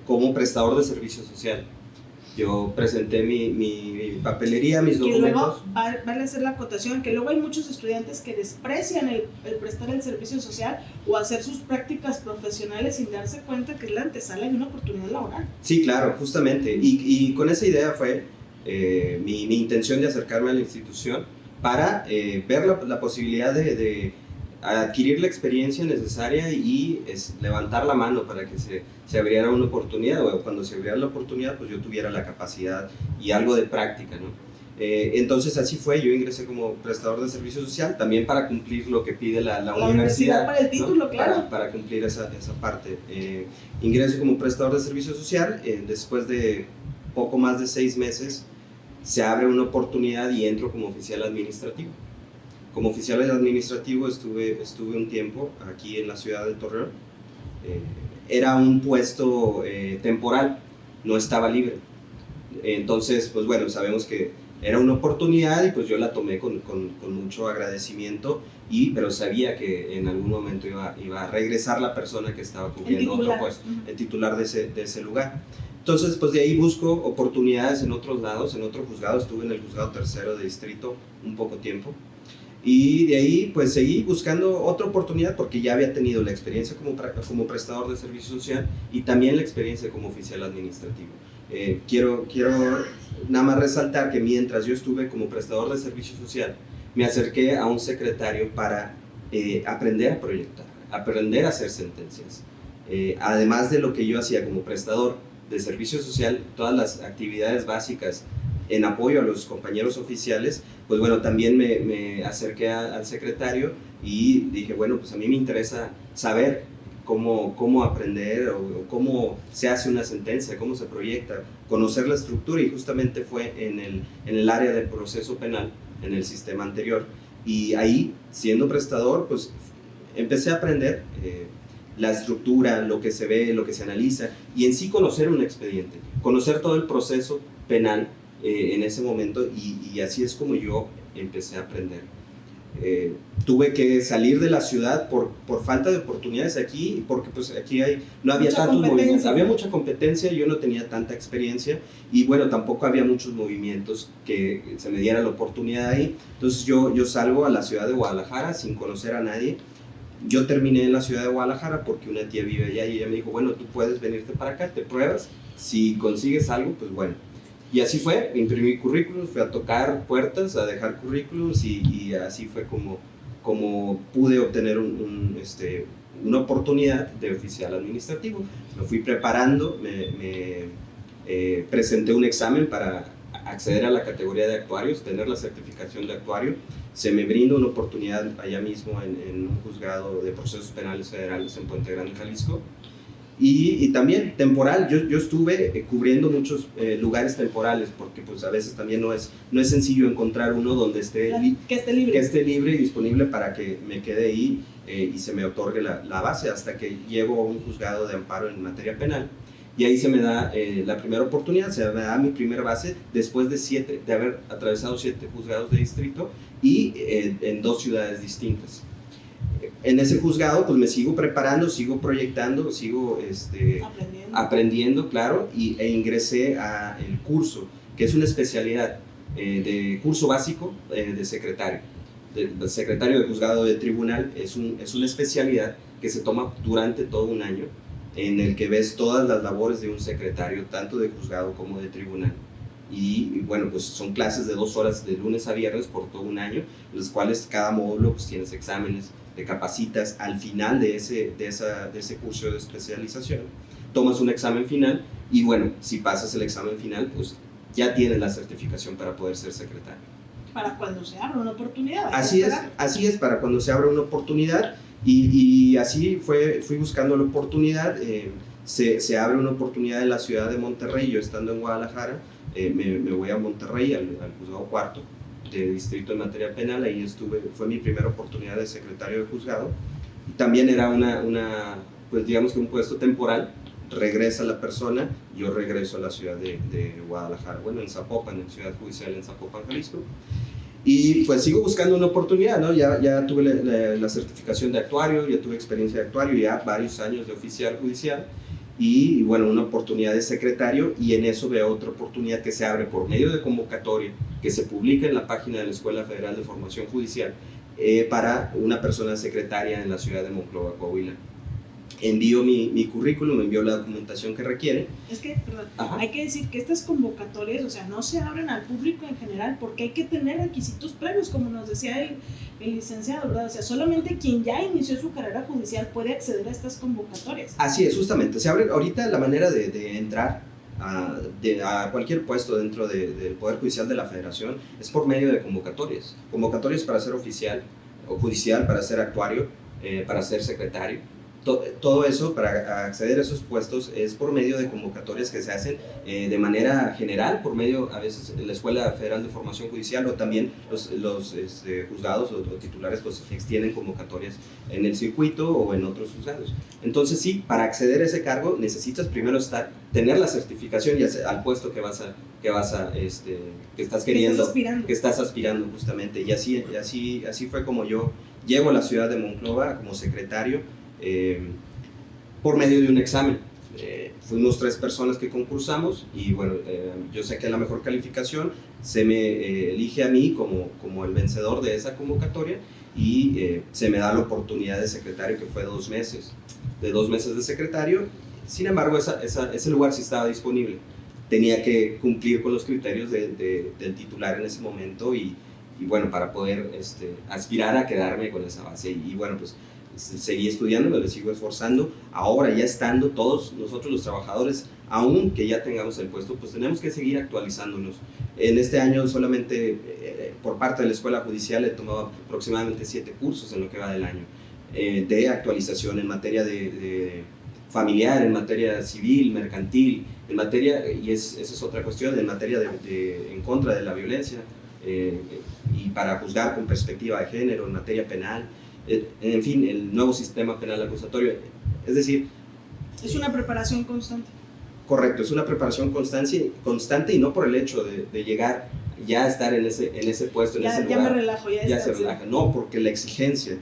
como prestador de servicio social. Yo presenté mi papelería, mis documentos. Que luego, vale hacer la acotación, que luego hay muchos estudiantes que desprecian el prestar el servicio social o hacer sus prácticas profesionales sin darse cuenta que es la antesala de una oportunidad laboral. Sí, claro, justamente. Y con esa idea fue mi intención de acercarme a la institución para ver la posibilidad de adquirir la experiencia necesaria y levantar la mano para que se abriera una oportunidad, o cuando se abriera la oportunidad pues yo tuviera la capacidad y algo de práctica, ¿no? Entonces así fue, yo ingresé como prestador de servicio social también para cumplir lo que pide la universidad, para el título, ¿no? Claro. Para cumplir esa parte. Ingreso como prestador de servicio social, después de poco más de 6 meses se abre una oportunidad y entro como oficial administrativo. Como oficial administrativo estuve un tiempo aquí en la ciudad de Torreón. Era un puesto temporal, no estaba libre. Entonces, pues bueno, sabemos que era una oportunidad y pues yo la tomé con mucho agradecimiento, pero sabía que en algún momento iba a regresar la persona que estaba cubriendo otro puesto, el titular de ese lugar. Entonces, pues de ahí busco oportunidades en otros lados, en otro juzgado. Estuve en el juzgado tercero de distrito un poco tiempo. Y de ahí pues seguí buscando otra oportunidad porque ya había tenido la experiencia como prestador de servicio social y también la experiencia como oficial administrativo. Quiero nada más resaltar que mientras yo estuve como prestador de servicio social, me acerqué a un secretario para aprender a proyectar, aprender a hacer sentencias. Además de lo que yo hacía como prestador de servicio social, todas las actividades básicas en apoyo a los compañeros oficiales, pues bueno, también me acerqué al secretario y dije, bueno, pues a mí me interesa saber cómo aprender o cómo se hace una sentencia, cómo se proyecta, conocer la estructura, y justamente fue en el área del proceso penal, en el sistema anterior, y ahí, siendo prestador, pues empecé a aprender la estructura, lo que se ve, lo que se analiza, y en sí conocer un expediente, conocer todo el proceso penal en ese momento, y así es como yo empecé a aprender. Tuve que salir de la ciudad por falta de oportunidades aquí, porque pues aquí no había tantos movimientos, había mucha competencia, yo no tenía tanta experiencia, y bueno, tampoco había muchos movimientos que se me diera la oportunidad ahí. Entonces yo salgo a la ciudad de Guadalajara sin conocer a nadie. Yo terminé en la ciudad de Guadalajara porque una tía vive allá y ella me dijo, bueno, tú puedes venirte para acá, te pruebas, si consigues algo, pues bueno. Y así fue, imprimí currículums, fui a tocar puertas, a dejar currículums, y así fue como pude obtener una oportunidad de oficial administrativo. Me fui preparando, me presenté un examen para acceder a la categoría de actuarios, tener la certificación de actuario. Se me brindó una oportunidad allá mismo en un juzgado de procesos penales federales en Puente Grande, Jalisco. Y también temporal, yo estuve cubriendo muchos lugares temporales, porque pues a veces también no es sencillo encontrar uno donde que esté libre y disponible para que me quede ahí y se me otorgue la base, hasta que llego a un juzgado de amparo en materia penal, y ahí se me da la primera oportunidad, se me da mi primera base después de haber atravesado 7 juzgados de distrito y en 2 ciudades distintas. En ese juzgado pues me sigo preparando, sigo proyectando, sigo aprendiendo, claro, e ingresé a el curso, que es una especialidad de curso básico de secretario. El secretario de juzgado de tribunal es una especialidad que se toma durante todo un año, en el que ves todas las labores de un secretario, tanto de juzgado como de tribunal. Y bueno, pues son clases de 2 horas de lunes a viernes por todo un año, en las cuales cada módulo pues tienes exámenes, te capacitas. Al final de ese curso de especialización tomas un examen final y bueno, si pasas el examen final pues ya tienes la certificación para poder ser secretario. Para cuando se abra una oportunidad. Así es, para cuando se abra una oportunidad. Y así fui buscando la oportunidad. Se abre una oportunidad en la ciudad de Monterrey. Yo estando en Guadalajara, me voy a Monterrey, al juzgado cuarto de distrito en materia penal. Ahí fue mi primera oportunidad de secretario de juzgado. Y también era pues digamos que un puesto temporal. Regresa la persona, yo regreso a la ciudad de Guadalajara, bueno, en Zapopan, en Ciudad Judicial en Zapopan, Jalisco. Y pues sigo buscando una oportunidad, ¿no? Ya tuve la certificación de actuario, ya tuve experiencia de actuario, ya varios años de oficial judicial, y bueno, una oportunidad de secretario, y en eso veo otra oportunidad que se abre por medio de convocatoria, que se publica en la página de la Escuela Federal de Formación Judicial, para una persona secretaria en la ciudad de Monclova, Coahuila. Envío mi currículum, envío la documentación que requiere. Es que, perdón, hay que decir que estas convocatorias, o sea, no se abren al público en general porque hay que tener requisitos previos, como nos decía el licenciado, ¿verdad? O sea, solamente quien ya inició su carrera judicial puede acceder a estas convocatorias. Así es, justamente. Se abre ahorita la manera de entrar a cualquier puesto dentro del Poder Judicial de la Federación es por medio de convocatorias. Convocatorias para ser oficial o judicial, para ser actuario, para ser secretario. Todo eso, para acceder a esos puestos, es por medio de convocatorias que se hacen de manera general, por medio, a veces, de la Escuela Federal de Formación Judicial, o también los juzgados o titulares pues extienden convocatorias en el circuito o en otros juzgados. Entonces sí, para acceder a ese cargo necesitas primero tener la certificación al puesto que estás queriendo, que estás aspirando justamente. Y así fue como yo llego a la ciudad de Monclova como secretario, por medio de un examen. Fuimos 3 personas que concursamos y bueno, yo saqué la mejor calificación, se me elige a mí como el vencedor de esa convocatoria y se me da la oportunidad de secretario, que fue 2 meses, de secretario. Sin embargo, ese lugar sí estaba disponible. Tenía que cumplir con los criterios del titular en ese momento y bueno, para poder aspirar a quedarme con esa base. Y bueno, pues seguí estudiando, me sigo esforzando. Ahora ya estando todos nosotros los trabajadores, aunque ya tengamos el puesto, pues tenemos que seguir actualizándonos. En este año solamente por parte de la Escuela Judicial he tomado aproximadamente 7 cursos en lo que va del año, de actualización en materia de familiar, en materia civil, mercantil, en materia, y esa es otra cuestión, en materia en contra de la violencia, y para juzgar con perspectiva de género, en materia penal. En fin, el nuevo sistema penal acusatorio. Es decir, es una preparación constante. Correcto, es una preparación constante y no por el hecho de llegar ya a estar en ese puesto, en ese lugar. Ya me relajo, ya se relaja. No, porque la exigencia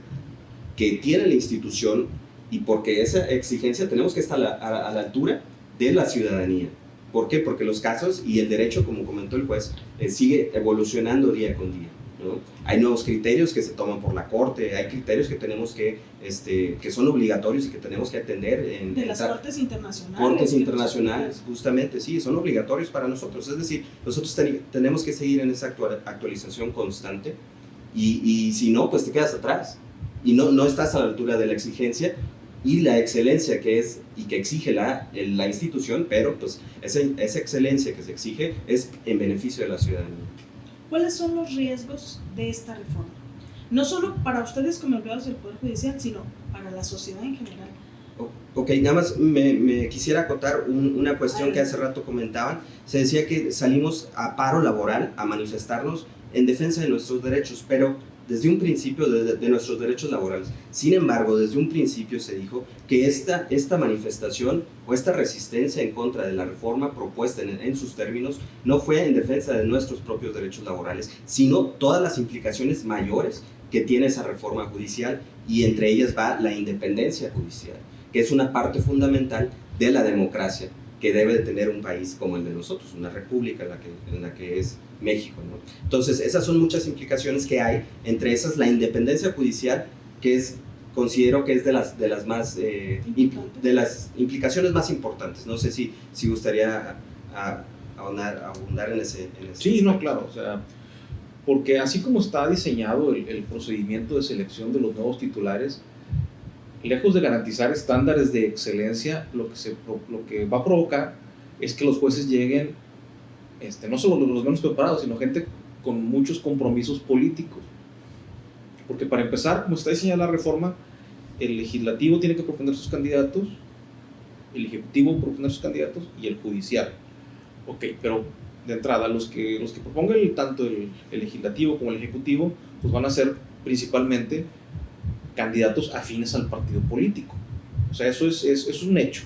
que tiene la institución y porque esa exigencia tenemos que estar a la altura de la ciudadanía. ¿Por qué? Porque los casos y el derecho, como comentó el juez, sigue evolucionando día con día, ¿no? Hay nuevos criterios que se toman por la Corte, hay criterios que tenemos que son obligatorios y que tenemos que atender de las Cortes Internacionales. Cortes internacionales, justamente, sí, son obligatorios para nosotros. Es decir, nosotros tenemos que seguir en esa actualización constante y si no, pues te quedas atrás y no estás a la altura de la exigencia y la excelencia que es y que exige la institución, pero pues esa excelencia que se exige es en beneficio de la ciudadanía. ¿Cuáles son los riesgos de esta reforma? No solo para ustedes como empleados del Poder Judicial, sino para la sociedad en general. Ok, nada más me quisiera acotar una cuestión que hace rato comentaban. Se decía que salimos a paro laboral, a manifestarnos en defensa de nuestros derechos, pero desde un principio de nuestros derechos laborales. Sin embargo, desde un principio se dijo que esta manifestación o esta resistencia en contra de la reforma propuesta en sus términos no fue en defensa de nuestros propios derechos laborales, sino todas las implicaciones mayores que tiene esa reforma judicial, y entre ellas va la independencia judicial, que es una parte fundamental de la democracia, que debe de tener un país como el de nosotros, una república en la que es México, ¿no? Entonces, esas son muchas implicaciones que hay, entre esas la independencia judicial, que es, considero que es de las más, de las implicaciones más importantes. No sé si gustaría abundar en ese Sí, aspecto. no, claro, o sea, porque así como está diseñado el procedimiento de selección de los nuevos titulares, lejos de garantizar estándares de excelencia, lo que va a provocar es que los jueces lleguen, no solo los menos preparados, sino gente con muchos compromisos políticos. Porque para empezar, como está diseñada la reforma, el legislativo tiene que proponer sus candidatos, el ejecutivo proponer sus candidatos y el judicial. Ok, pero de entrada, los que propongan tanto el legislativo como el ejecutivo, pues van a ser principalmente candidatos afines al partido político. O sea, eso es un hecho.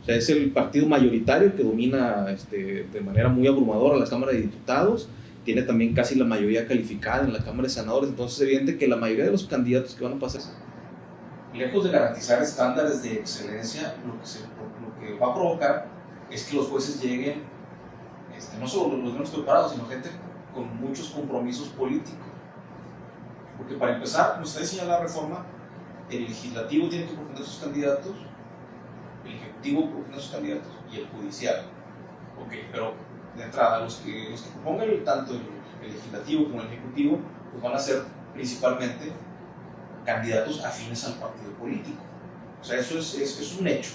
O sea, es el partido mayoritario que domina de manera muy abrumadora la Cámara de Diputados, tiene también casi la mayoría calificada en la Cámara de Senadores, entonces es evidente que la mayoría de los candidatos que van a pasar, lejos de garantizar estándares de excelencia, lo que va a provocar es que los jueces lleguen, no solo los menos preparados, sino gente con muchos compromisos políticos. Porque para empezar, como está diseñada la reforma, el legislativo tiene que proponer sus candidatos, el ejecutivo propone sus candidatos y el judicial. Ok, pero de entrada, los que propongan tanto el legislativo como el ejecutivo, pues van a ser principalmente candidatos afines al partido político. O sea, eso es un hecho.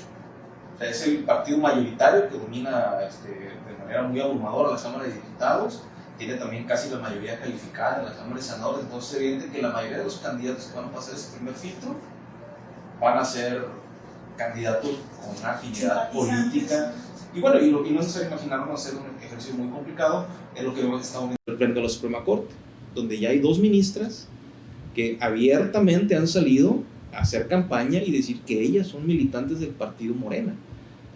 O sea, es el partido mayoritario que domina de manera muy abrumadora la Cámara de Diputados, tiene también casi la mayoría calificada en la Cámara de Senadores, entonces es evidente que la mayoría de los candidatos que van a pasar ese primer filtro van a ser candidatos con una afinidad política. Y bueno, y no es necesario imaginarnos hacer un ejercicio muy complicado, es lo que está uniendo el Pleno de la Suprema Corte, donde ya hay 2 ministras que abiertamente han salido a hacer campaña y decir que ellas son militantes del partido Morena.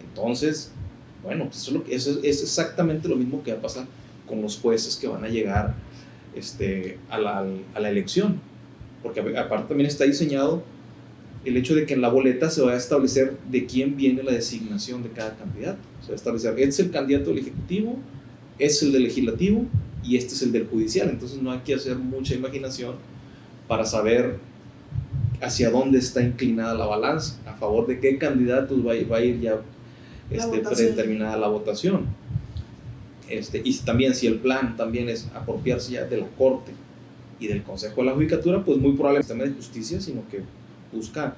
Entonces, bueno, pues eso es exactamente lo mismo que va a pasar con los jueces que van a llegar a la elección, porque aparte también está diseñado el hecho de que en la boleta se va a establecer de quién viene la designación de cada candidato. Se va a establecer, este es el candidato del ejecutivo, este es el del legislativo y este es el del judicial. Entonces no hay que hacer mucha imaginación para saber hacia dónde está inclinada la balanza, a favor de qué candidatos va a ir ya predeterminada la votación. Y también si el plan también es apropiarse ya de la Corte y del Consejo de la Judicatura, pues muy probablemente no es de justicia, sino que busca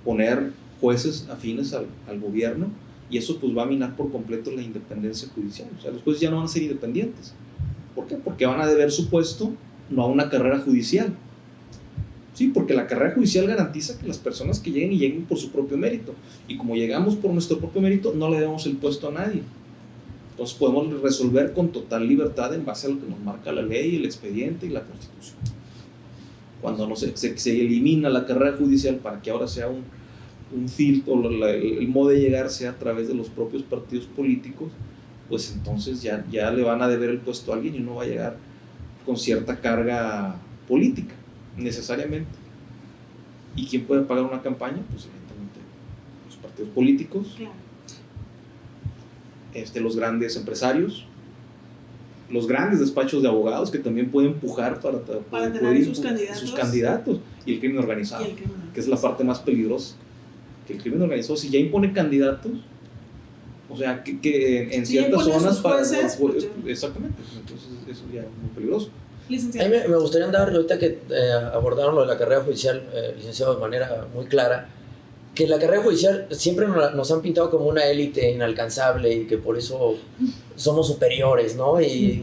poner jueces afines al gobierno, y eso pues va a minar por completo la independencia judicial. O sea, los jueces ya no van a ser independientes. ¿Por qué? Porque van a deber su puesto no a una carrera judicial. Sí, porque la carrera judicial garantiza que las personas que lleguen por su propio mérito, y como llegamos por nuestro propio mérito, no le debemos el puesto a nadie. Entonces podemos resolver con total libertad en base a lo que nos marca la ley, el expediente y la Constitución. Cuando se elimina la carrera judicial para que ahora sea un filtro, el modo de llegar sea a través de los propios partidos políticos, pues entonces ya le van a deber el puesto a alguien y uno va a llegar con cierta carga política, necesariamente. ¿Y quién puede pagar una campaña? Pues evidentemente los partidos políticos, Claro. Los grandes empresarios, los grandes despachos de abogados que también pueden empujar para tener sus candidatos, y el crimen organizado, que es la parte más peligrosa. Que el crimen organizado, si ya impone candidatos, o sea, que en ciertas zonas exactamente, entonces eso ya es muy peligroso. A mí me gustaría andar, ahorita que abordaron lo de la carrera judicial, licenciado, de manera muy clara, que la carrera judicial siempre nos han pintado como una élite inalcanzable y que por eso somos superiores, ¿no? Y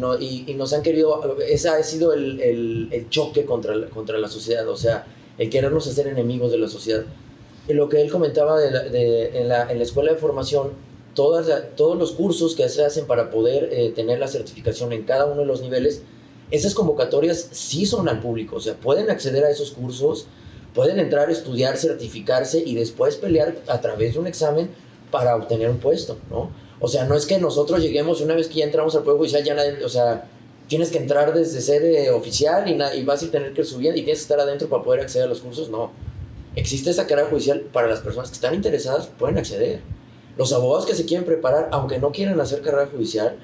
nos han querido, ese ha sido el choque contra la sociedad, o sea, el querernos hacer enemigos de la sociedad. Y lo que él comentaba en la escuela de formación, todos los cursos que se hacen para poder tener la certificación en cada uno de los niveles, esas convocatorias sí son al público, o sea, pueden acceder a esos cursos, pueden entrar, estudiar, certificarse y después pelear a través de un examen para obtener un puesto, ¿no? O sea, no es que nosotros lleguemos, una vez que ya entramos al Poder Judicial, ya nadie, o sea, tienes que entrar desde ser oficial y vas a tener que subir y tienes que estar adentro para poder acceder a los cursos, no. Existe esa carrera judicial para las personas que están interesadas, pueden acceder. Los abogados que se quieren preparar, aunque no quieran hacer carrera judicial,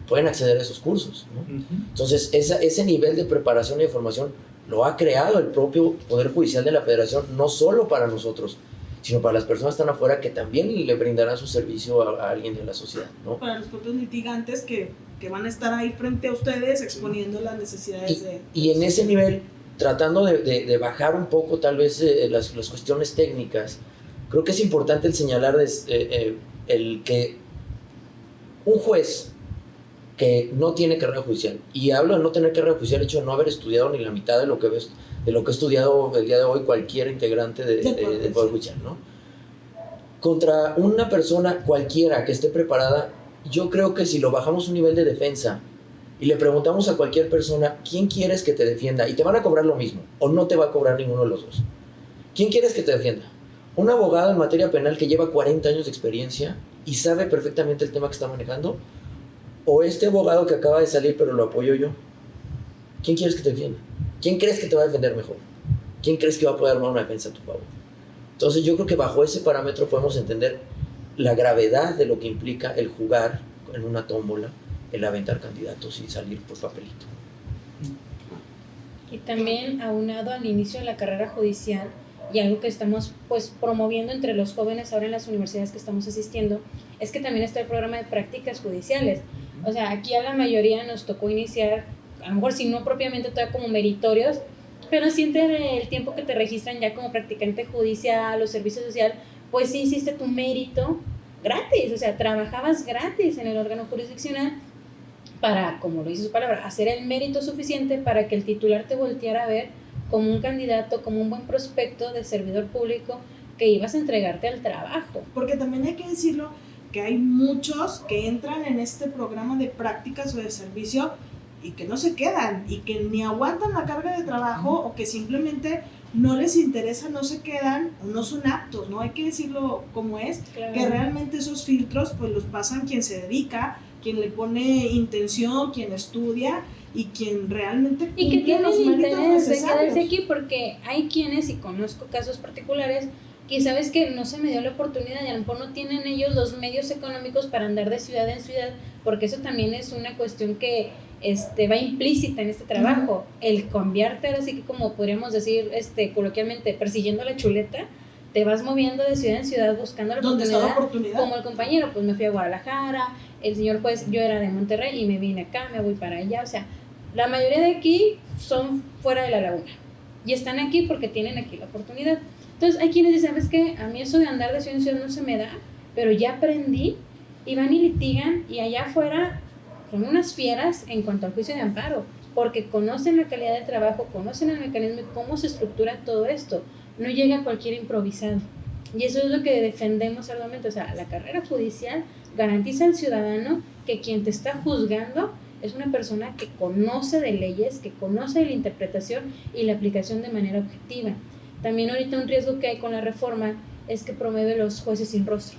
pueden acceder a esos cursos, ¿no? Entonces, ese nivel de preparación y de formación lo ha creado el propio Poder Judicial de la Federación, no solo para nosotros, sino para las personas que están afuera que también le brindarán su servicio a alguien de la sociedad, ¿no? Para los propios litigantes que van a estar ahí frente a ustedes exponiendo las necesidades y en ese nivel, tratando de bajar un poco tal vez las cuestiones técnicas, creo que es importante el señalar el que un juez que no tiene carrera judicial, y hablo de no tener carrera judicial, el hecho de no haber estudiado ni la mitad de lo que ha estudiado el día de hoy cualquier integrante del Poder Judicial, ¿no? Contra una persona cualquiera que esté preparada, yo creo que si lo bajamos un nivel de defensa y le preguntamos a cualquier persona, ¿quién quieres que te defienda? Y te van a cobrar lo mismo, o no te va a cobrar ninguno de los dos. ¿Quién quieres que te defienda? Un abogado en materia penal que lleva 40 años de experiencia y sabe perfectamente el tema que está manejando, o este abogado que acaba de salir pero lo apoyo yo. ¿Quién quieres que te defienda? ¿Quién crees que te va a defender mejor? ¿Quién crees que va a poder armar una defensa a tu favor? Entonces yo creo que bajo ese parámetro podemos entender la gravedad de lo que implica el jugar en una tómbola, el aventar candidatos y salir por papelito. Y también aunado al inicio de la carrera judicial, y algo que estamos pues promoviendo entre los jóvenes ahora en las universidades que estamos asistiendo, es que también está el programa de prácticas judiciales. O sea, aquí a la mayoría nos tocó iniciar, a lo mejor si no propiamente todavía como meritorios, pero sí entre el tiempo que te registran ya como practicante judicial o servicio social, pues sí hiciste tu mérito gratis, o sea, trabajabas gratis en el órgano jurisdiccional para, como lo dice su palabra, hacer el mérito suficiente para que el titular te volteara a ver como un candidato, como un buen prospecto de servidor público que ibas a entregarte al trabajo. Porque también hay que decirlo que hay muchos que entran en este programa de prácticas o de servicio y que no se quedan y que ni aguantan la carga de trabajo o que simplemente no les interesa, no se quedan o no son aptos, ¿no? Hay que decirlo como es, Claro. que realmente esos filtros pues los pasan quien se dedica, quien le pone intención, quien estudia y quien realmente Y que cumple tienen los méritos interés de necesarios. quedarse aquí, porque hay quienes, y conozco casos particulares, que sabes que no se me dio la oportunidad y a lo mejor no tienen ellos los medios económicos para andar de ciudad en ciudad, porque eso también es una cuestión que va implícita en este trabajo, el cambiarte, ahora sí que como podríamos decir coloquialmente, persiguiendo la chuleta, te vas moviendo de ciudad en ciudad buscando la ¿Dónde está la oportunidad, oportunidad? como el compañero, pues me fui a Guadalajara, el señor juez, yo era de Monterrey y me vine acá, me voy para allá, o sea, la mayoría de aquí son fuera de la laguna y están aquí porque tienen aquí la oportunidad. Entonces hay quienes dicen, ¿sabes qué? A mí eso de andar de ciudad en ciudad no se me da, pero ya aprendí, y van y litigan, y allá afuera son unas fieras en cuanto al juicio de amparo, porque conocen la calidad de trabajo, conocen el mecanismo y cómo se estructura todo esto. No llega cualquier improvisado. Y eso es lo que defendemos arduamente. O sea, la carrera judicial garantiza al ciudadano que quien te está juzgando es una persona que conoce de leyes, que conoce de la interpretación y la aplicación de manera objetiva. También ahorita un riesgo que hay con la reforma es que promueve los jueces sin rostro.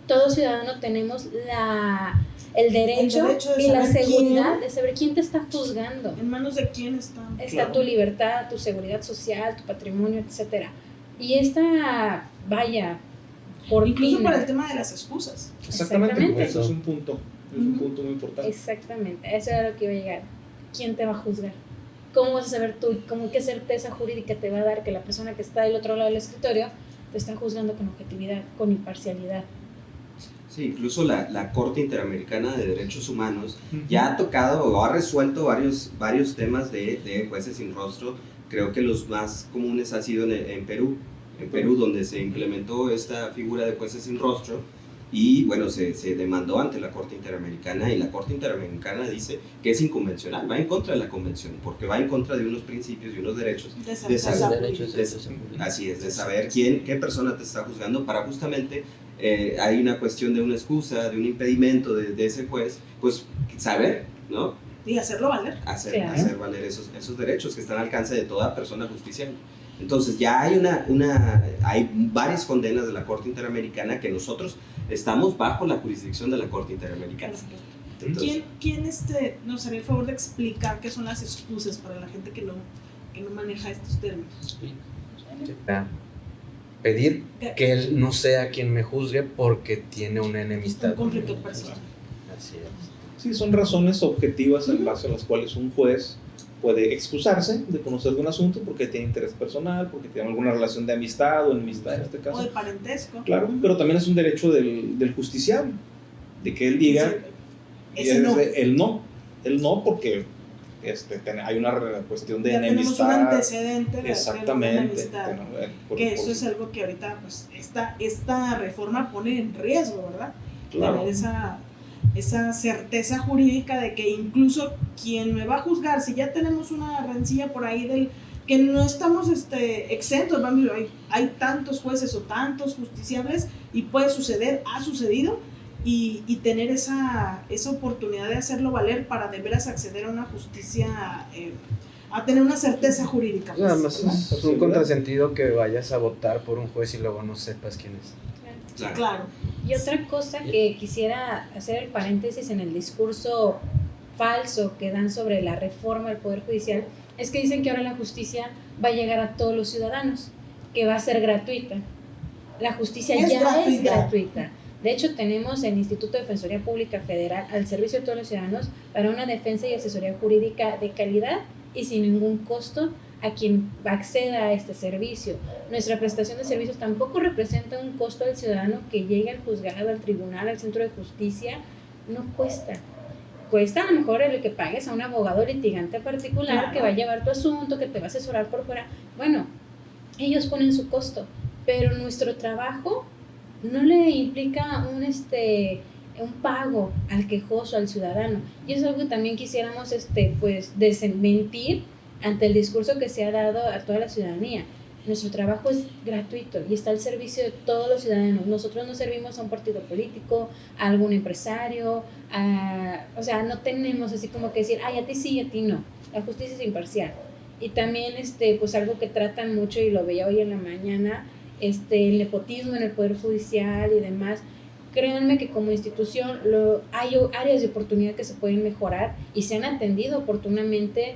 Todo ciudadano tenemos el derecho de y la saber seguridad quién. de saber quién te está juzgando. ¿En manos de quién están? Está Claro. tu libertad, tu seguridad social, tu patrimonio, etcétera. Y esta, vaya, Incluso cortina. para el tema de las excusas. Exactamente. Eso es un punto muy importante. Exactamente, a eso era lo que iba a llegar. ¿Quién te va a juzgar? ¿Cómo vas a saber tú? ¿Qué certeza jurídica te va a dar que la persona que está del otro lado del escritorio te está juzgando con objetividad, con imparcialidad? Sí, incluso la Corte Interamericana de Derechos Humanos ya ha tocado o ha resuelto varios temas de jueces sin rostro. Creo que los más comunes ha sido en Perú, donde se implementó esta figura de jueces sin rostro y bueno, se demandó ante la Corte Interamericana, y la Corte Interamericana dice que es inconvencional, va en contra de la convención, porque va en contra de unos principios y unos derechos. De De saber- derechos Así es, de saber qué persona te está juzgando, para justamente hay una cuestión de una excusa, de un impedimento de ese juez, pues saber, ¿no? Y hacerlo valer. Hacer Claro. valer esos derechos que están al alcance de toda persona justiciable. Entonces ya hay hay varias condenas de la Corte Interamericana que nosotros estamos bajo la jurisdicción de la Corte Interamericana. Entonces, ¿Quién nos haría el favor de explicar qué son las excusas para la gente que no maneja estos términos? pedir que él no sea quien me juzgue porque tiene una enemistad. Un conflicto personal. Así es. Sí, son razones objetivas en base a las cuales un juez puede excusarse de conocer de un asunto porque tiene interés personal, porque tiene alguna relación de amistad o enemistad en este O caso. de parentesco. Claro, pero también es un derecho del justiciable, de que él diga Ese no. el no porque hay una cuestión de Ya tenemos un enemistad. antecedente de Exactamente. enemistad. Que eso es algo que ahorita, pues, esta reforma pone en riesgo, ¿verdad? Claro. Tener esa certeza jurídica de que incluso quien me va a juzgar, si ya tenemos una rencilla por ahí del que no estamos exentos, hay tantos jueces o tantos justiciables y puede suceder, ha sucedido, y tener esa oportunidad de hacerlo valer para de veras acceder a una justicia, a tener una certeza jurídica. Pues, Además es un contrasentido que vayas a votar por un juez y luego no sepas quién es. Claro. Y otra cosa que quisiera hacer el paréntesis en el discurso falso que dan sobre la reforma del Poder Judicial es que dicen que ahora la justicia va a llegar a todos los ciudadanos, que va a ser gratuita. La justicia Es ya es gratuita. gratuita. De hecho, tenemos el Instituto de Defensoría Pública Federal al servicio de todos los ciudadanos para una defensa y asesoría jurídica de calidad y sin ningún costo a quien acceda a este servicio. Nuestra prestación de servicios tampoco representa un costo al ciudadano que llegue al juzgado, al tribunal, al centro de justicia. No cuesta. Cuesta a lo mejor el que pagues a un abogado litigante particular, Claro, que va a llevar tu asunto, que te va a asesorar por fuera. Bueno, ellos ponen su costo, pero nuestro trabajo no le implica un pago al quejoso, al ciudadano. Y eso es algo que también quisiéramos pues desmentir ante el discurso que se ha dado a toda la ciudadanía. Nuestro trabajo es gratuito y está al servicio de todos los ciudadanos. Nosotros no servimos a un partido político, a algún empresario, o sea, no tenemos así como que decir, ay, a ti sí y a ti no. La justicia es imparcial. Y también, pues algo que tratan mucho, y lo veía hoy en la mañana, el nepotismo en el Poder Judicial y demás. Créanme que como institución hay áreas de oportunidad que se pueden mejorar y se han atendido oportunamente.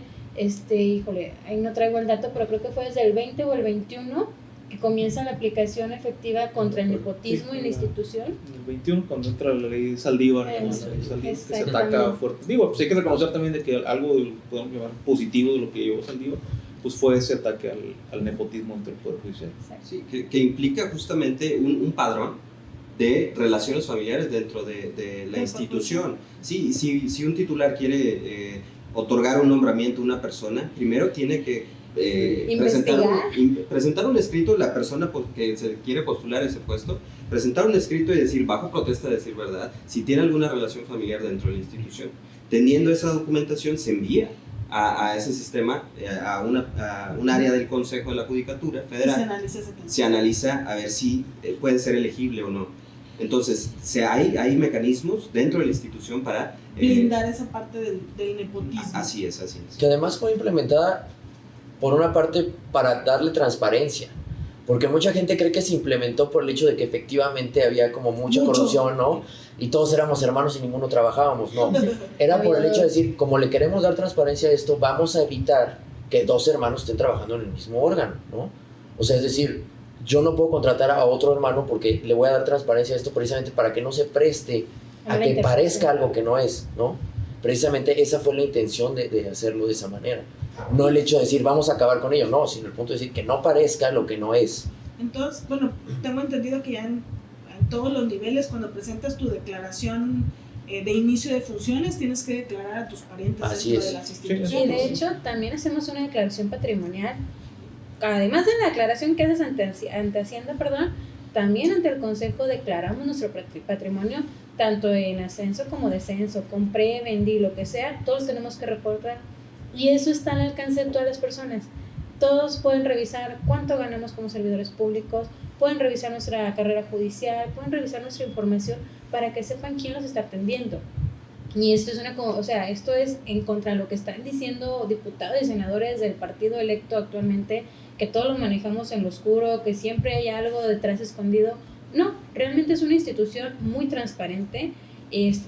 Híjole, ahí no traigo el dato, pero creo que fue desde el 20 o el 21 que comienza la aplicación efectiva contra el nepotismo en la institución. En el 21, cuando entra la ley Saldívar, ¿no? Eso, La ley Saldívar, que se exactamente. ataca fuerte. Digo, pues hay que reconocer también de que algo, podemos llamar positivo de lo que llevó Saldívar, pues fue ese ataque al nepotismo entre el Poder Judicial. Sí, que implica justamente un padrón de relaciones familiares dentro de la institución. Sí, si un titular quiere otorgar un nombramiento a una persona, primero tiene que presentar un escrito, la persona que se quiere postular ese puesto, presentar un escrito y decir, bajo protesta, decir verdad, si tiene alguna relación familiar dentro de la institución. Teniendo esa documentación, se envía a ese sistema, a un área del Consejo de la Judicatura Federal. Se analiza a ver si puede ser elegible o no. Entonces, hay mecanismos dentro de la institución para blindar esa parte del nepotismo. Así es. Que además fue implementada por una parte para darle transparencia, porque mucha gente cree que se implementó por el hecho de que efectivamente había como mucha corrupción, ¿no? Y todos éramos hermanos y ninguno trabajábamos, no. Era por el hecho de decir, como le queremos dar transparencia a esto, vamos a evitar que dos hermanos estén trabajando en el mismo órgano, ¿no? O sea, es decir, yo no puedo contratar a otro hermano porque le voy a dar transparencia a esto precisamente para que no se preste a que parezca algo que no es, ¿no? Precisamente esa fue la intención de hacerlo de esa manera. No el hecho de decir vamos a acabar con ello, no, sino el punto de decir que no parezca lo que no es. Entonces, bueno, tengo entendido que ya en todos los niveles, cuando presentas tu declaración de inicio de funciones, tienes que declarar a tus parientes dentro de las instituciones. Y de hecho, también hacemos una declaración patrimonial. Además de la declaración que haces ante Hacienda, también ante el Consejo declaramos nuestro patrimonio, tanto en ascenso como descenso, compré, vendí, lo que sea, todos tenemos que reportar. Y eso está al alcance de todas las personas. Todos pueden revisar cuánto ganamos como servidores públicos, pueden revisar nuestra carrera judicial, pueden revisar nuestra información para que sepan quién los está atendiendo. Y esto esto es en contra de lo que están diciendo diputados y senadores del partido electo actualmente, que todos lo manejamos en lo oscuro, que siempre hay algo detrás escondido. No, realmente es una institución muy transparente.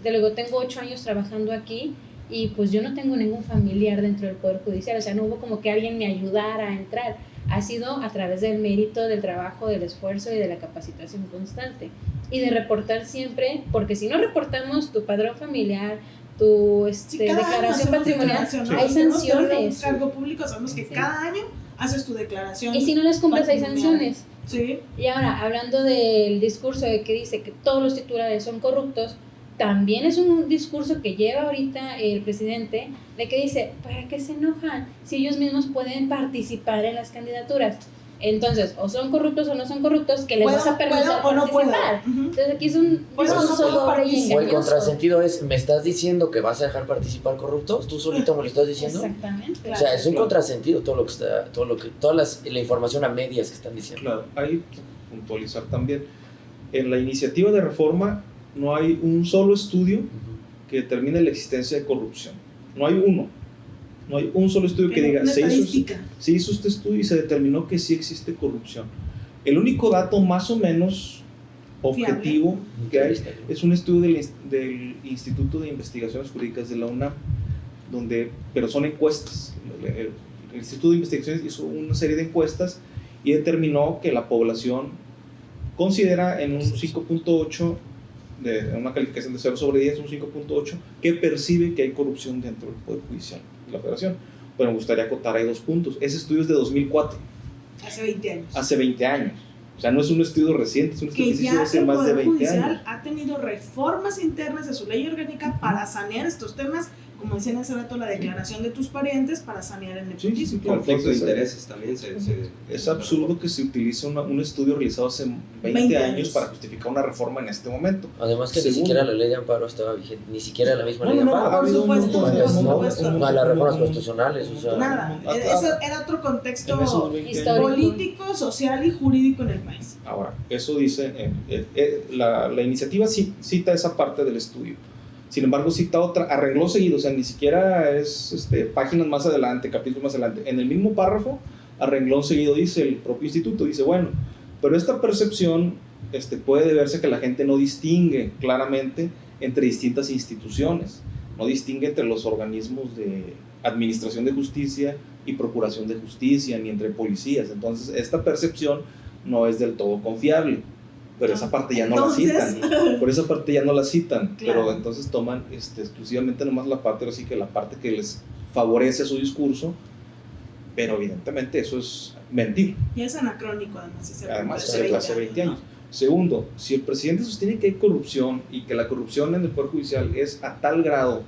Luego tengo 8 años trabajando aquí y pues yo no tengo ningún familiar dentro del Poder Judicial, o sea, no hubo como que alguien me ayudara a entrar. ha sido a través del mérito, del trabajo, del esfuerzo y de la capacitación constante. Y de reportar siempre, porque si no reportamos tu padrón familiar, tu Cada año declaración hacemos patrimonial, declaración, ¿no? hay Si tenemos que tener sanciones. un cargo público, sabemos que Sí. cada año haces tu declaración. Y si no las cumples hay patrimonial. sanciones. Sí. Y ahora, hablando del discurso de que dice que todos los titulares son corruptos, también es un discurso que lleva ahorita el presidente, de que dice, ¿para qué se enojan si ellos mismos pueden participar en las candidaturas? Entonces, o son corruptos o no son corruptos, que les vas a permitir o no puedo. participar. Ujú. Entonces aquí es un Puedo, no discurso puedo doble y participar. O el engañoso. contrasentido es, ¿me estás diciendo que vas a dejar participar corruptos? ¿Tú solito me lo estás diciendo? Exactamente. O sea, es un contrasentido toda la información a medias que están diciendo. Claro, hay que puntualizar también. En la iniciativa de reforma no hay un solo estudio que determine la existencia de corrupción. No hay uno. No hay un solo estudio que diga, Una se estadística. hizo este estudio y se determinó que sí existe corrupción. El único dato más o menos objetivo que hay es un estudio del Instituto de Investigaciones Jurídicas de la UNAM, pero son encuestas. El Instituto de Investigaciones hizo una serie de encuestas y determinó que la población considera en un 5.8, de una calificación de 0 sobre 10, un 5.8, que percibe que hay corrupción dentro del Poder Judicial de la Federación. Pero me gustaría acotar ahí 2 puntos. Ese estudio es de 2004, Hace 20 años. hace 20 años. O sea, no es un estudio reciente, es un estudio Que que se hizo ya hace el más de Poder 20 Judicial años. ha tenido reformas internas de su ley orgánica para sanear estos temas, como decían hace rato, la declaración de tus parientes para sanear el Sí, nepotismo. sí, claro. Conflicto de Entonces, intereses también es absurdo que se utilice un estudio realizado hace 20 años para justificar una reforma en este momento. Además que Segundo. ni siquiera la ley de amparo estaba vigente, ni siquiera la misma No, ley de no, no, amparo. ha habido un supuesto, montón, por un montón, supuesto. un montón, A las reformas un montón. constitucionales, o sea. Nada, Ah, ese era otro En contexto esos 20 años. histórico. político, social y jurídico en el país. Ahora, eso dice, la iniciativa cita esa parte del estudio. Sin embargo, cita otra, a renglón seguido, o sea, ni siquiera es páginas más adelante, capítulos más adelante. En el mismo párrafo, a renglón seguido dice el propio instituto, dice, bueno, pero esta percepción puede deberse a que la gente no distingue claramente entre distintas instituciones, no distingue entre los organismos de administración de justicia y procuración de justicia, ni entre policías. Entonces, esta percepción no es del todo confiable. Pero esa parte ya no la citan. Por esa parte ya no la citan. Claro. Pero entonces toman exclusivamente nomás la parte, así que la parte que les favorece su discurso. Pero evidentemente eso es mentir. Y es anacrónico, además. Además, hace 20 años. Segundo, si el presidente sostiene que hay corrupción y que la corrupción en el Poder Judicial es a tal grado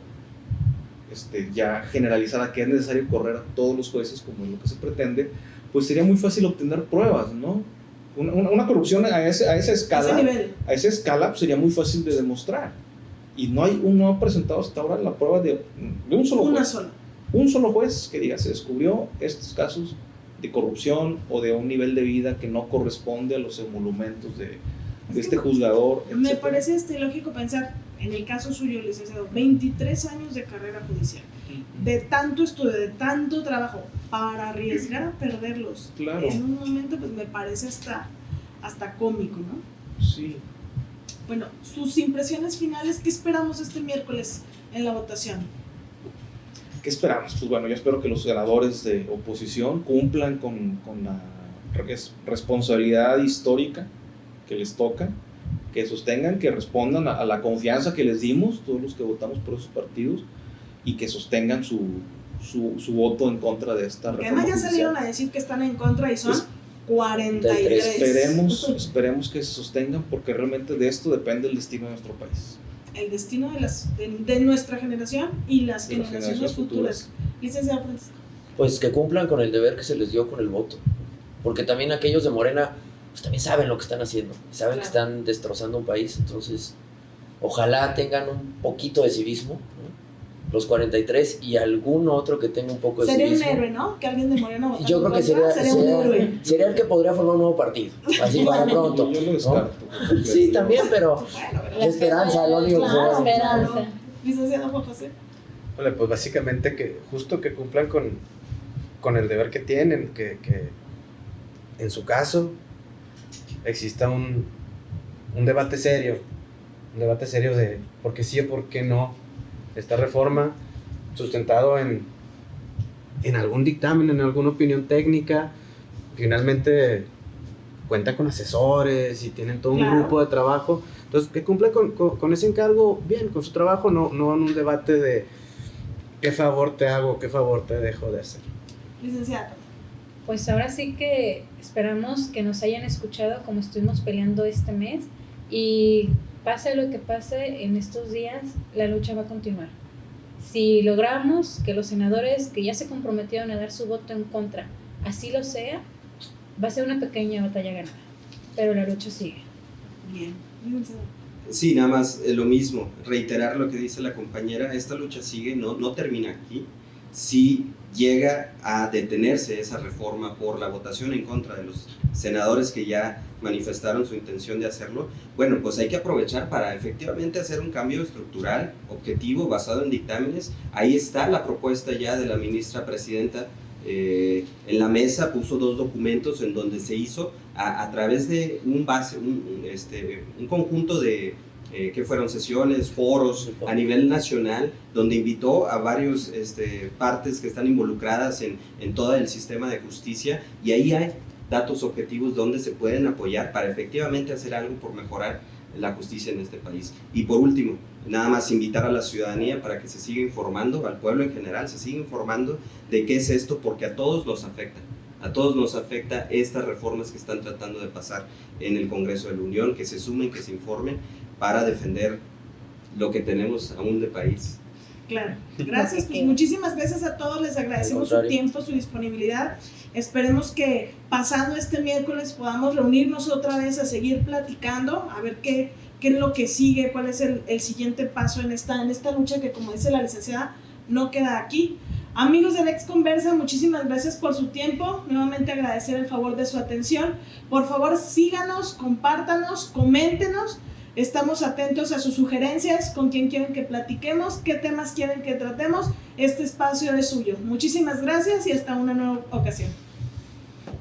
ya generalizada que es necesario correr a todos los jueces, como es lo que se pretende, pues sería muy fácil obtener pruebas, ¿no? Una corrupción a esa escala, Ese nivel. a esa escala pues, sería muy fácil de demostrar. Y no ha presentado hasta ahora la prueba de un solo Una juez. sola. Un solo juez que diga, se descubrió estos casos de corrupción o de un nivel de vida que no corresponde a los emolumentos de este juzgador, Me etcétera. parece ilógico pensar, en el caso suyo, licenciado, 23 años de carrera judicial, de tanto estudio, de tanto trabajo, para arriesgar a perderlos. Claro. En un momento, pues me parece hasta cómico, ¿no? Sí. Bueno, sus impresiones finales, ¿qué esperamos este miércoles en la votación? ¿Qué esperamos? Pues bueno, yo espero que los senadores de oposición cumplan con la responsabilidad histórica que les toca, que sostengan, que respondan a la confianza que les dimos, todos los que votamos por esos partidos, y que sostengan su voto en contra de esta Porque reforma además ya judicial. salieron a decir que están en contra y son Es- 43. Esperemos que se sostengan, porque realmente de esto depende el destino de nuestro país. El destino de nuestra generación y las De las generaciones futuras. Licenciado Francisco. Pues que cumplan con el deber que se les dio con el voto. Porque también aquellos de Morena, pues también saben lo que están haciendo. Saben que Claro. están destrozando un país. Entonces, ojalá tengan un poquito de civismo, ¿no? Los 43 y algún otro que tenga un poco de Sería un civismo. héroe, ¿no? Que alguien de Morena votara Yo creo que en contra, sería un héroe. sería el que podría formar un nuevo partido. Así para pronto. Yo lo ¿no? descarto. Sí, también, pero Bueno, la esperanza, lo único que Claro, se da. esperanza. Licenciado Juan José. Vale, pues básicamente que cumplan con el deber que tienen, que en su caso exista un debate serio de por qué sí o por qué no esta reforma, sustentado en algún dictamen, en alguna opinión técnica, finalmente cuenta con asesores y tienen todo un Claro. grupo de trabajo. Entonces, que cumpla con ese encargo bien, con su trabajo, no en un debate de qué favor te hago, qué favor te dejo de hacer. Licenciada. Pues ahora sí que esperamos que nos hayan escuchado como estuvimos peleando este mes y pase lo que pase en estos días, la lucha va a continuar. Si logramos que los senadores que ya se comprometieron a dar su voto en contra, así lo sea, va a ser una pequeña batalla ganada, pero la lucha sigue. Bien. Licenciada. Sí, nada más lo mismo, reiterar lo que dice la compañera, esta lucha sigue, no termina aquí. Si llega a detenerse esa reforma por la votación en contra de los senadores que ya manifestaron su intención de hacerlo, bueno, pues hay que aprovechar para efectivamente hacer un cambio estructural, objetivo, basado en dictámenes. Ahí está la propuesta ya de la ministra presidenta. En la mesa puso 2 documentos en donde se hizo a través de un conjunto de que fueron sesiones, foros a nivel nacional, donde invitó a varios partes que están involucradas en todo el sistema de justicia, y ahí hay datos objetivos donde se pueden apoyar para efectivamente hacer algo por mejorar la justicia en este país. Y por último, nada más invitar a la ciudadanía para que se siga informando, al pueblo en general, se siga informando de qué es esto, porque a todos nos afecta. A todos nos afecta estas reformas que están tratando de pasar en el Congreso de la Unión, que se sumen, que se informen para defender lo que tenemos aún de país. Claro, gracias, pues muchísimas gracias a todos, les agradecemos su tiempo, su disponibilidad. Esperemos que pasando este miércoles podamos reunirnos otra vez a seguir platicando, a ver qué es lo que sigue, cuál es el siguiente paso en esta lucha que, como dice la licenciada, no queda aquí. Amigos de Lex Conversa, muchísimas gracias por su tiempo, nuevamente agradecer el favor de su atención. Por favor, síganos, compártanos, coméntenos. Estamos atentos a sus sugerencias, con quién quieren que platiquemos, qué temas quieren que tratemos. Este espacio es suyo. Muchísimas gracias y hasta una nueva ocasión.